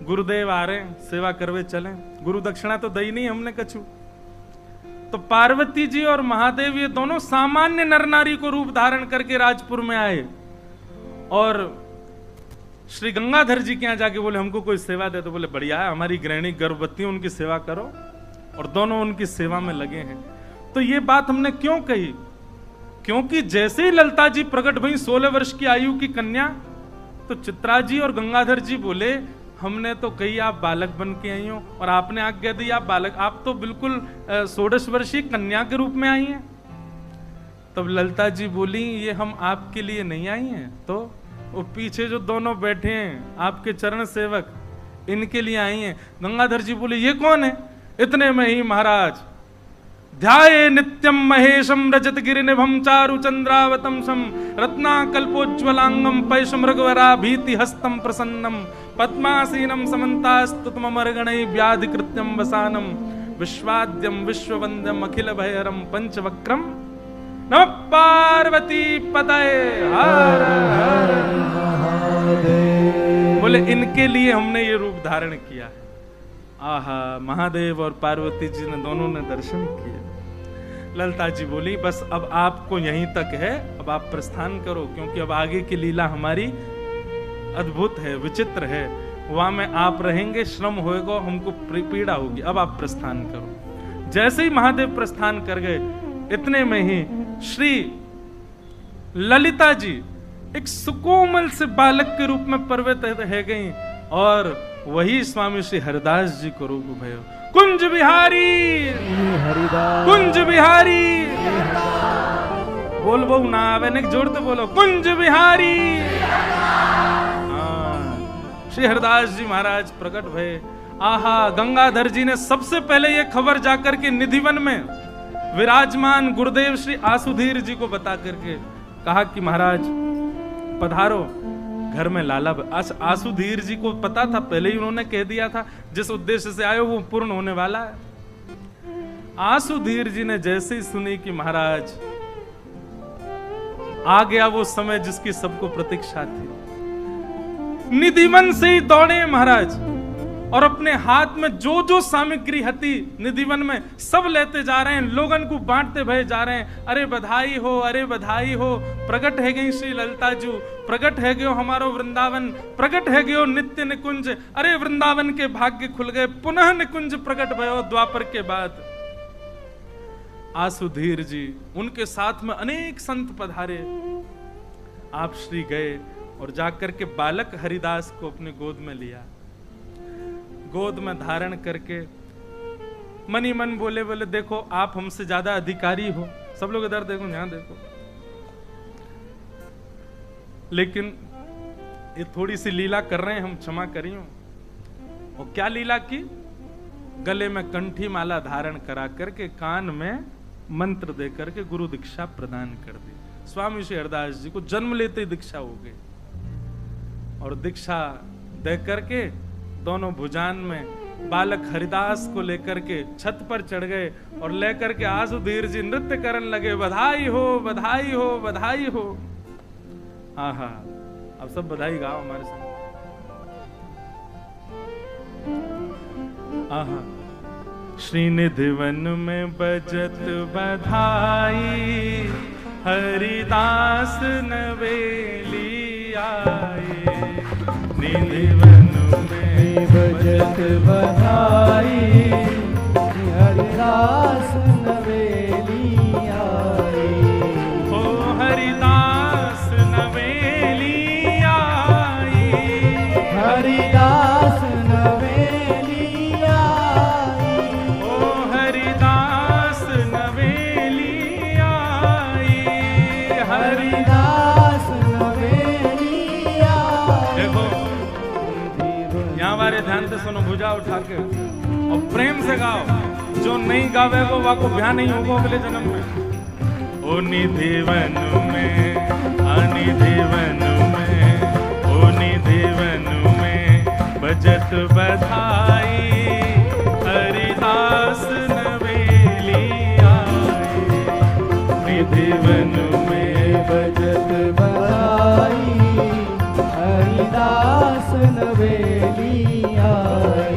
गुरुदेव आ रहे हैं, सेवा करवे चलें। गुरु दक्षिणा तो दई नहीं हमने कछु। तो पार्वती जी और महादेव ये दोनों सामान्य नर नारी को रूप धारण करके राजपुर में आए और श्री गंगाधर जी के यहाँ जाके बोले हमको कोई सेवा दे। तो बोले बढ़िया है, हमारी गृहिणी गर्भवती, उनकी सेवा करो। और दोनों उनकी सेवा में लगे हैं। तो ये बात हमने क्यों कही? क्योंकि जैसे ही ललिता जी प्रकट भई 16 वर्ष की आयु की कन्या, तो चित्रा जी और गंगाधर जी बोले हमने तो कही आप बालक बन के आई हो और आपने आज्ञा दी आप बालक, आप तो बिल्कुल 16 वर्षीय कन्या के रूप में आई हैं। तब ललिता जी बोली ये हम आपके लिए नहीं आई हैं, तो वो पीछे जो दोनों बैठे हैं आपके चरण सेवक, इनके लिए आई हैं। गंगाधर जी बोले ये कौन है? इतने में ही महाराज ध्याये नित्यम महेशम रजत गिरिनिभम चारु चंद्रावतंसम रत्नाकल्पोज्ज्वलांगम पैशमृगवरा भीति हस्तम प्रसन्नम पद्मासीनम समन्तास्तुतमर्गणै व्याधिकृत्यम वसानम विश्वाद्यम विश्ववंद्यम अखिल भयहरम पंचवक्रम नमः पार्वती पतये हर हर महादेव। बोले इनके लिए हमने ये रूप धारण किया है। आहा, महादेव और पार्वती जी ने दोनों ने दर्शन किए। ललिता जी बोली बस अब आपको यहीं तक है, अब आप प्रस्थान करो, क्योंकि अब आगे की लीला हमारी अद्भुत है, विचित्र है। वहां में आप रहेंगे, श्रम होएगा, हमको पीड़ा होगी, अब आप प्रस्थान करो। जैसे ही महादेव प्रस्थान कर गए, इतने में ही श्री ललिता जी एक सुकोमल से बालक के रूप में प्रकट है गई और वही स्वामी श्री हरिदास जी को रूप भयो। कुंज बिहारी कुंज बिहारी बोल बो ना आवे ने जोर तो बोलो कुंज बिहारी। श्री हरिदास जी महाराज प्रकट भये। आहा, गंगाधर जी ने सबसे पहले ये खबर जाकर के निधिवन में विराजमान गुरुदेव श्री आसुधीर जी को बता करके कहा कि महाराज पधारो, घर में लाला। आसुधीर जी को पता था, पहले ही उन्होंने कह दिया था जिस उद्देश्य से आए वो पूर्ण होने वाला है। आसुधीर जी ने जैसे ही सुनी कि महाराज आ गया वो समय जिसकी सबको प्रतीक्षा थी, निधिवन से ही दौड़े महाराज और अपने हाथ में जो जो सामग्री हती निधिवन में सब लेते जा रहे हैं, लोगन को बांटते भये जा रहे हैं। अरे बधाई हो, अरे बधाई हो, प्रकट है गई श्री ललिता जू, प्रकट है गयो हमारो वृंदावन, प्रकट है गयो नित्य निकुंज। अरे वृंदावन के भाग्य खुल गए, पुनः निकुंज प्रकट भयो द्वापर के बाद। आसुधीर जी, उनके साथ में अनेक संत पधारे। आप श्री गए और जाकर के बालक हरिदास को अपने गोद में लिया, गोद में धारण करके मनी मन बोले बोले देखो आप हमसे ज्यादा अधिकारी हो, सब लोग इधर देखो, यहां देखो, लेकिन ये थोड़ी सी लीला कर रहे हैं, हम क्षमा करियो। और क्या लीला की? गले में कंठी माला धारण करा करके कान में मंत्र दे करके गुरु दीक्षा प्रदान कर दी। स्वामी श्री हरिदास जी को जन्म लेते ही दीक्षा हो गई और दीक्षा दे करके दोनों भुजान में बालक हरिदास को लेकर के छत पर चढ़ गए और लेकर के आसुधीर जी नृत्य करने लगे। बधाई हो, बधाई हो, बधाई हो। आहा, अब सब बधाई गाओ हमारे साथ। आहा, श्रीनिधिवन में बजत बधाई, हरिदास नवेली आए। निधिवन में बजत बधाई, हरिदास नवेली आए। ओ हरिदास नवेली आई, हरिदास नवेली आई। ओ हरिदास नवेली आई, हरिदास नवेली आई। देखो यहाँ हमारे ध्यान से सुनो, भुजा उठा के और प्रेम से गाओ। जो नहीं गावे वो वाको भ्या नहीं होगा अगले जन्म में। ओ निधिवन में, निधिवन में, ओ निधिवन में बजत बधाई, हरिदास नवेली आए। निधिवन में बजत बधाई, हरिदास नवेली आए।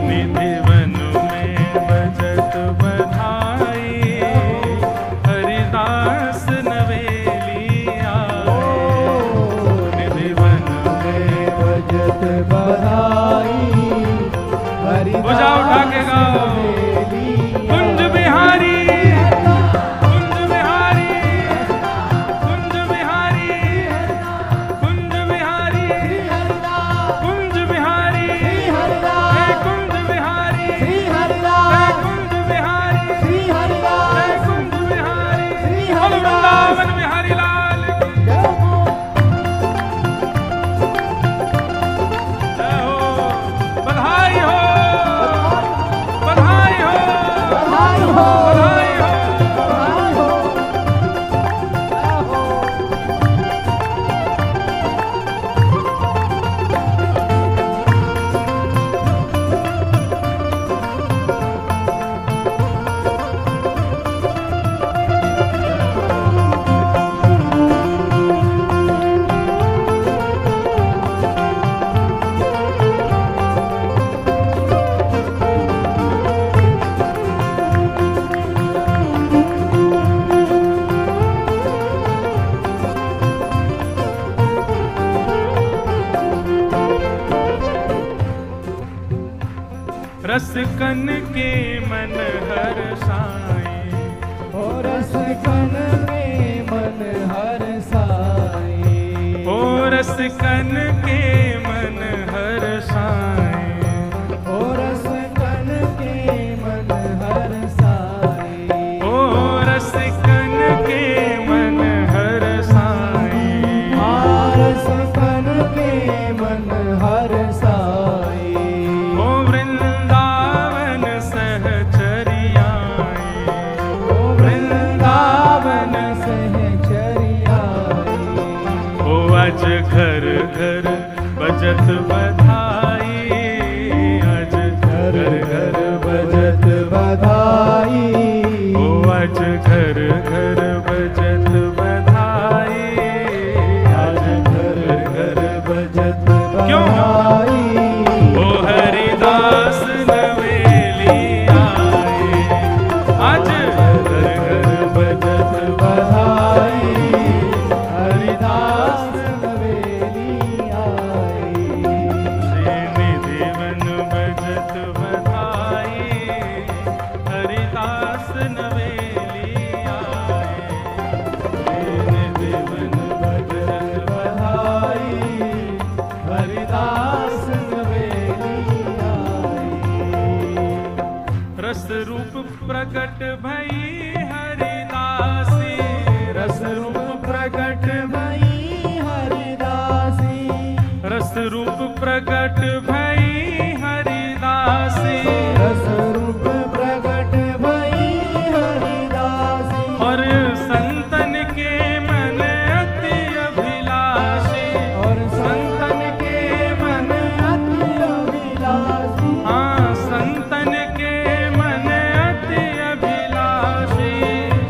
निधिवन में बजत बधाई, हरिदास नवेली आए। निधिवन में बजत बधाई, हरिदास उठा के गाओ। कुंज बिहारी, कुंज बिहारी, कुंज बिहारी। रसकन के मन हर साए, ओ रसकन के मन हर साए, ओ रसकन के मन हर साए, ओ रसकन के मन हर साए, ओ रसकन के मन हर साए, रसकन के मन हर साए, ओ वृंदावन सहचरियाए, ओ वृंदावन सहचरियाए, ओ आज घर घर बजत बधाई, आज घर घर बजत बधाई, ओ आज घर घर बजत बधाई, आज घर घर बजत क्यों? बधाई, ओ हरिदास नवेली आए, आज घर घर बजत बधाई, हरिदास नवेली आए, श्रीनिधिवन बजत बधाई, हरिदास नवेली आए, श्रीनिधिवन बजत बधाई, हरिदास नवेली आए, रस रूप प्रकट भई हरिदासी, रस रूप प्रकट भई हरिदासी, रस रूप प्रकट भई हरिदासी, रस रूप प्रकट भई हरिदासी, और संतन के मन अति अभिलाषी, और संतन के मन अति अभिलाषी, हाँ संतन के मन अति अभिलाषी,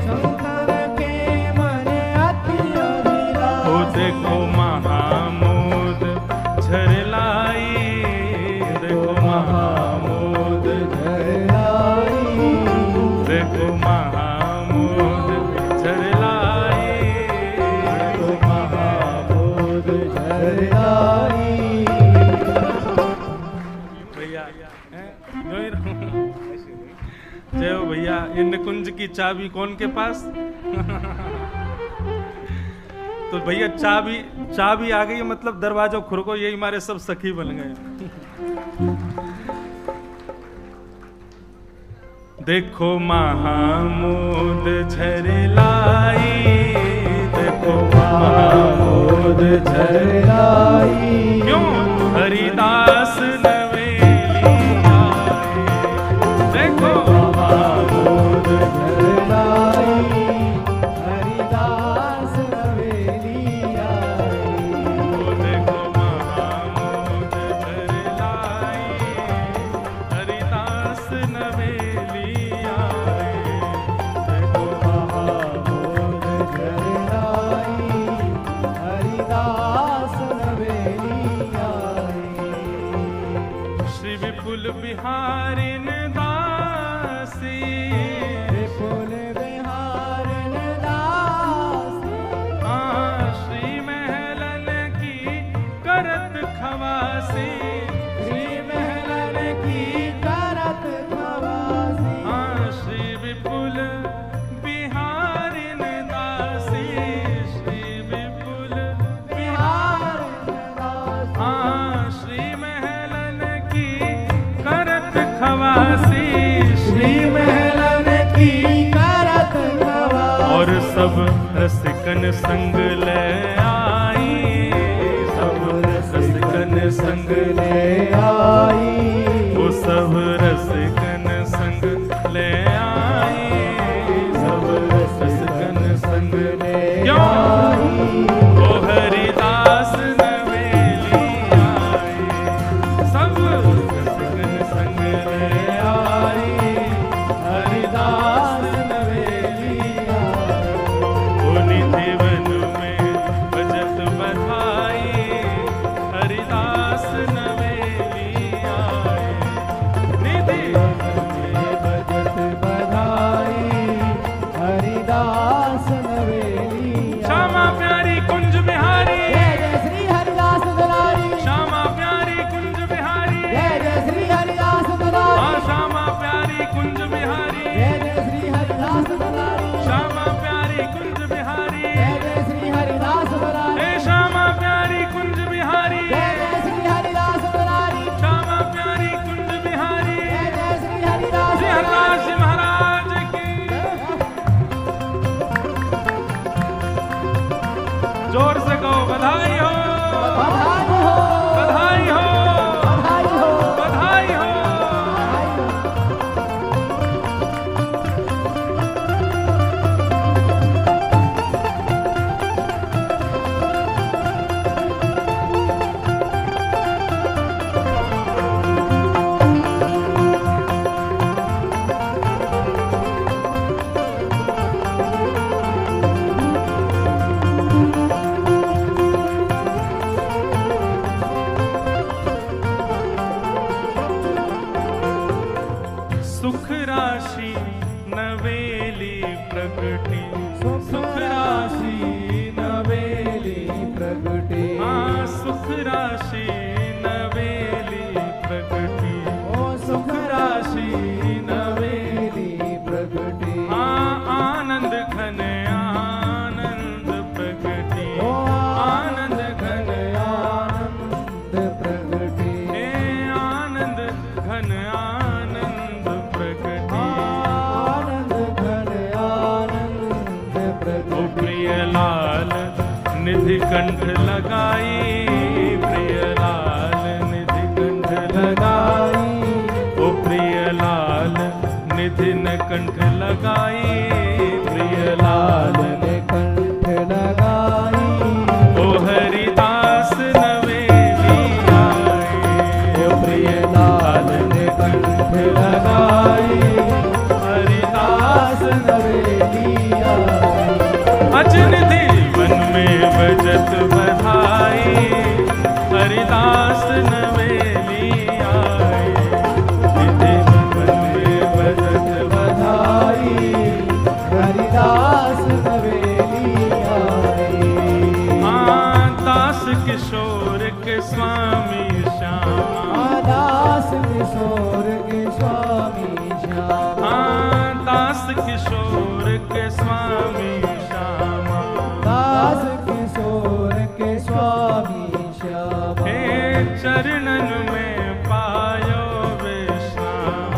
संतन के मन अति ओ अभिलाषी, देखो महामोद झरलाई, देखो महामोद, झरलाई, देखो महामोद झरलाई, देखो महामोद झरलाई, भैया हैं? जो ही रहूं। जय हो भैया। ये निकुंज की चाबी कौन के पास? तो भैया चाबी आ गई, मतलब दरवाजा खुरको, यही हमारे सब सखी बन गए। देखो महामोद झरलाई, देखो महामोद झरलाई, क्यों? हरिदास नवेली आए, देखो महामोद झरलाई, हरिदास नवेली आए, ओ देखो महामोद झरलाई, हरिदास नवेली आए, देखो महामोद झरलाई, हरिदास नवेली आए, श्री विपुल बिहारिन दासी, विपुल बिहारिन दासी, हाँ श्री महलन की करत खवासी, श्री महलन की करत खवासी, हाँ श्री विपुल बिहारिन दासी, श्री विपुल बिहारिन दासी, हाँ श्री महलन की करत खवासी, श्री महलन की करत खवासी, और सब रसिकन संग ले आई, सब रसिकन संग ले आई, वो सब रसिकन संग ले आई, सब रसिकन संग ले क्यों? आई, ओ हरिदास नवेली आए, सब रसिकन संग ले आई, हरिदास नवेली आए, ओ निधिवन में बजत बधाई, हरिदास नवेली आए, निधि बजत बधाई, हरिदास नवेली आए, श्यामा प्यारी कुंज बिहारी, जय जय श्री हरिदास दुलारी, श्यामा प्यारी कुंज बिहारी, जय जय श्री हरिदास दुलारी, जोर से कहो बधाई हो, बधाई हो, बधाई हो, बधाई हो, बधाई हो। सुख राशि नवेली प्रगटी, सुख राशि नवेली प्रगटे, हाँ सुख राशि नवेली प्रगटी, ओ सुख राशि नवेली प्रगटे, हाँ आनंद घन आनंद प्रगटी, ओ आनंद घन आनंद प्रगटे, हे आनंद घन आनंद प्रगटी। आनंद घन आनंद ओ प्रगटे, प्रिय लाल निधि कंठ लगाई, प्रिय लाल निधि कंठ लगाई, ओ प्रिय लाल निधि न कंठ लगाई, प्रिय लाल ने कंठ लगाई, ओ हरिदास नवेली आए, ओ प्रिय लाल ने कंठ लगाई, हरिदास नवेली आई, अजनिधि वन में बजत बधाई, हरिदास नवेली आए, निधि वन में बजत बधाई, हरिदास नवेली आई, हाँ दास किशोर के स्वामी श्यामा, दास किशोर के स्वामी श्यामा, हाँ दास किशोर के स्वामी श्यामा, दास किशोर के स्वामी श्यामा, हे चरणन में पायो विश्राम,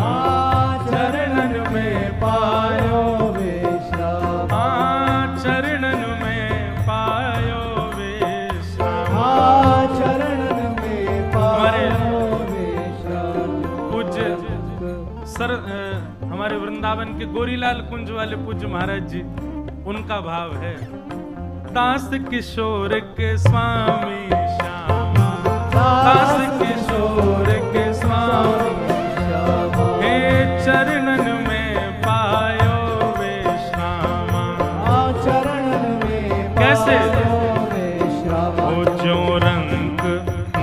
चरणन में पायो विश्राम, चरणन में पायो विश्राम। चरणन में पायो विश्राम, पूज्य सर हमारे वृंदावन के गोरीलाल कुंज वाले पूज्य महाराज जी, उनका भाव है दास किशोर के स्वामी श्यामा, दास किशोर के स्वामी, श्यामा, हे चरणन में पायो विश्रामा। चरणन में कैसे? पायो विश्राम, ओ जो रंग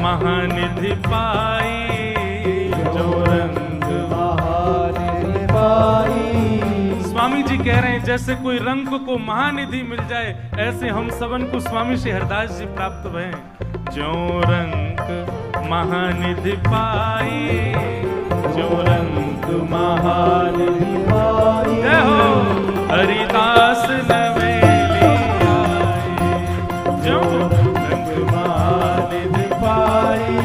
महानिधि पाई, जो रंग महानिधि पाई, स्वामी जी कह रहे हैं जैसे कोई रंग को महानिधि मिल जाए, ऐसे हम सबन को स्वामी श्री हरदास जी प्राप्त भय। जो रंग महानिधि पाई, जो रंग महानिधि पाई, जय हो हरिदास नवेली आई, जो रंग महानिधि पाई,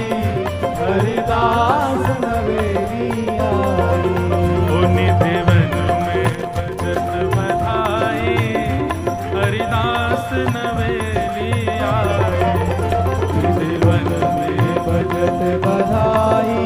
हरिदास नवेली आई, ओ निधि वन में बजत बधाई, हरिदास नवेली आई, निधि वन में बजत बधाई,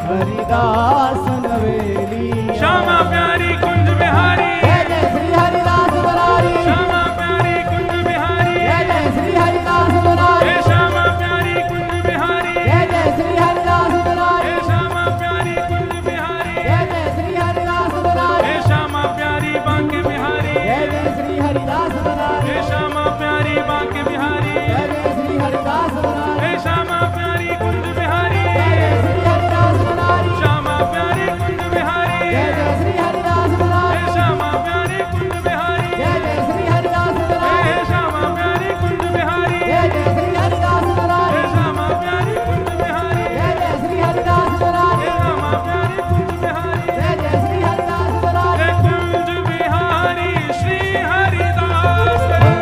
हरिदास नवेली आई, श्यामा प्यारी कुंज बिहारी, जय जय श्री हरिदास बरारी, श्यामा प्यारी कुंज बिहारी, जय जय श्री हरिदास बरारी, हे श्यामा प्यारी कुंज बिहारी, जय जय श्री हरिदास बरारी, हे श्यामा प्यारी कुंज बिहारी, जय जय श्री हरिदास बरारी, हे श्यामा प्यारी बांके बिहारी, जय जय श्री हरिदास बरारी, हे श्यामा प्यारी बांके बिहारी, जय जय श्री हरिदास बरारी, हे श्यामा प्यारी कुंज बिहारी, जय जय श्री हरिदास बरारी, श्यामा प्यारी कुंज बिहारी, जय जय श्री हरिदास बरारी, हे श्यामा प्यारी कुंज बिहारी, जय जय श्री हरिदास बरारी, हे श्यामा प्यारी कुंज बिहारी, जय जय श्री हरिदास बरारी, हे श्यामा प्यारी कुंज बिहारी, जय जय श्री हरिदास बरारी, हे श्यामा प्यारी कुंज बिहारी, जय जय श्री हरिदास बरारी, हे कुंज बिहारी श्री हरिदास।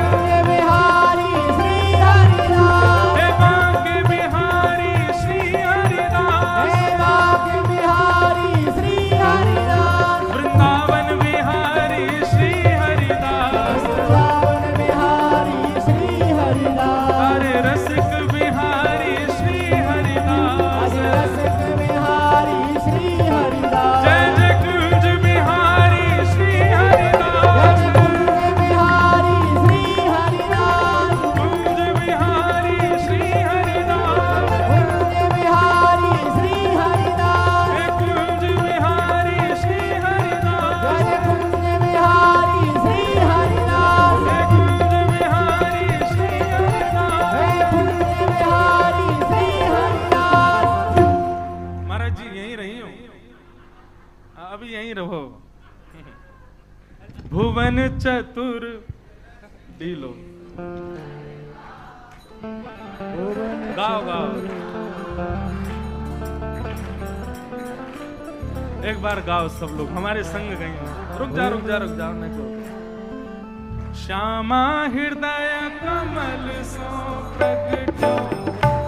चतुर ढीलो। गाओ गाओ एक बार गाओ सब लोग हमारे संग गए। रुक जा नहीं तो। श्यामा हृदय कमल सो प्रगटो,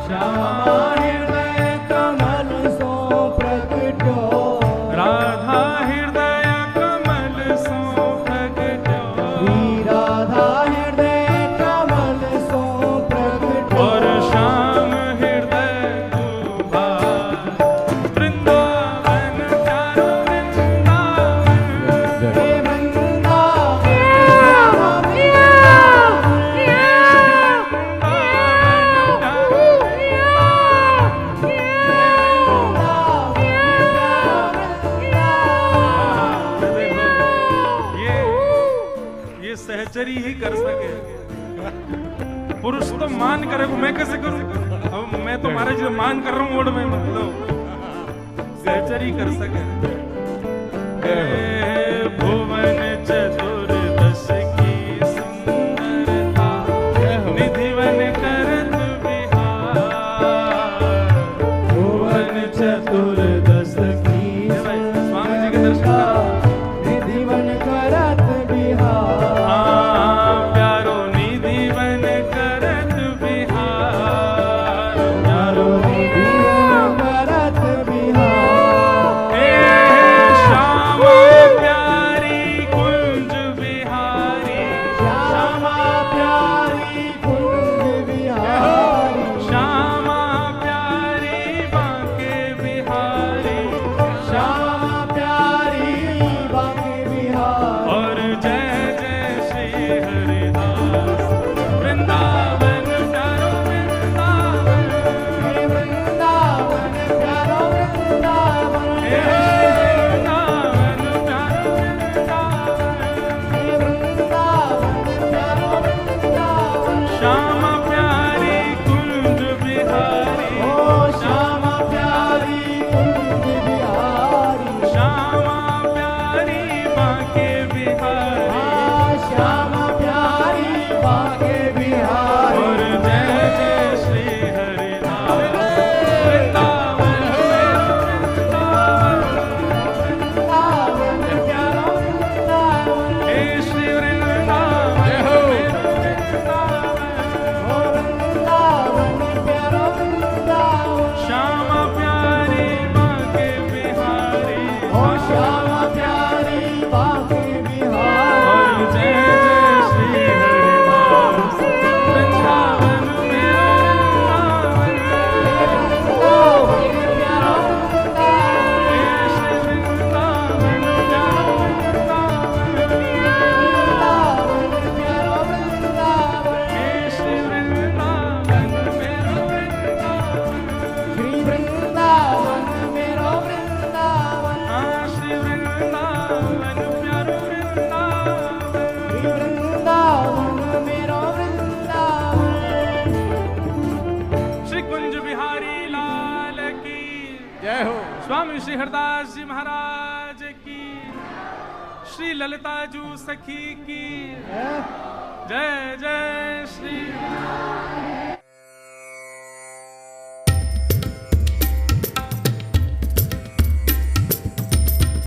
श्यामा हृदय कमल सो प्रगटो, राधा हृदय कमल सो प्रगटो, राधा हृदय कमल सो प्रगटो, और श्याम हृदय दुभार वृंदावन प्यारो ये सहचरी ही कर सके। पुरुष तो मान करे, मैं कैसे करूं? अब मैं तो महाराज जी मान कर रहा हूं, ओड में मतलब सहचरी कर सके। भुवन चतुर्दश की सुंदरता, निधिवन करत बिहार, भुवन चतुर्दश की स्वामी जी के दर्शन करो। निधिवन करत बिहार, प्यारो निधिवन करत बिहार, प्यारो निधिवन करत बिहार, श्यामा प्यारी कुंज बिहारी, श्यामा प्यारी कुंज बिहारी, श्यामा प्यारी बांके बिहारी, श्यामा प्यारी बांके बिहारी, और जय जय श्री हरिदास वृंदावन प्यारो वृंदावन, वृंदावन प्यारो वृंदावन, वृंदावन प्यारो वृंदावन, वृंदावन प्यारो वृंदावन, श्यामा प्यारी कुंज बिहारी, ओ श्यामा प्यारी कुंज बिहारी, श्यामा प्यारी बांके बिहारी, श्यामा प्यारी बांके बिहारी, और जय जय श्री हरिदास वृंदावन वृंदावन प्यारो वृंदावन, हे श्री वृंदावन ओ वृंदावन प्यारो वृंदावन, श्यामा प्यारी बांके बिहारी, ओ श्यामा प्यारी बांके बिहारी, और जय जय श्री हरिदास वृंदावन मेरो वृंदावन, वृंदावन प्यारो वृंदावन, हे श्री वृंदावन प्यारो वृंदावन, वृंदावन प्यारो वृंदावन, हे श्री वृंदावन मेरो वृंदावन, श्री वृंदावन मेरो वृंदावन, हाँ श्री वृंदावन प्यारो वृंदावन, श्री वृंदावन मेरो वृंदावन, श्री कुंज बिहारी लाल की जय हो, स्वामी श्री हरदास जी महाराज की, श्री ललिता जू सखी की जय जय श्री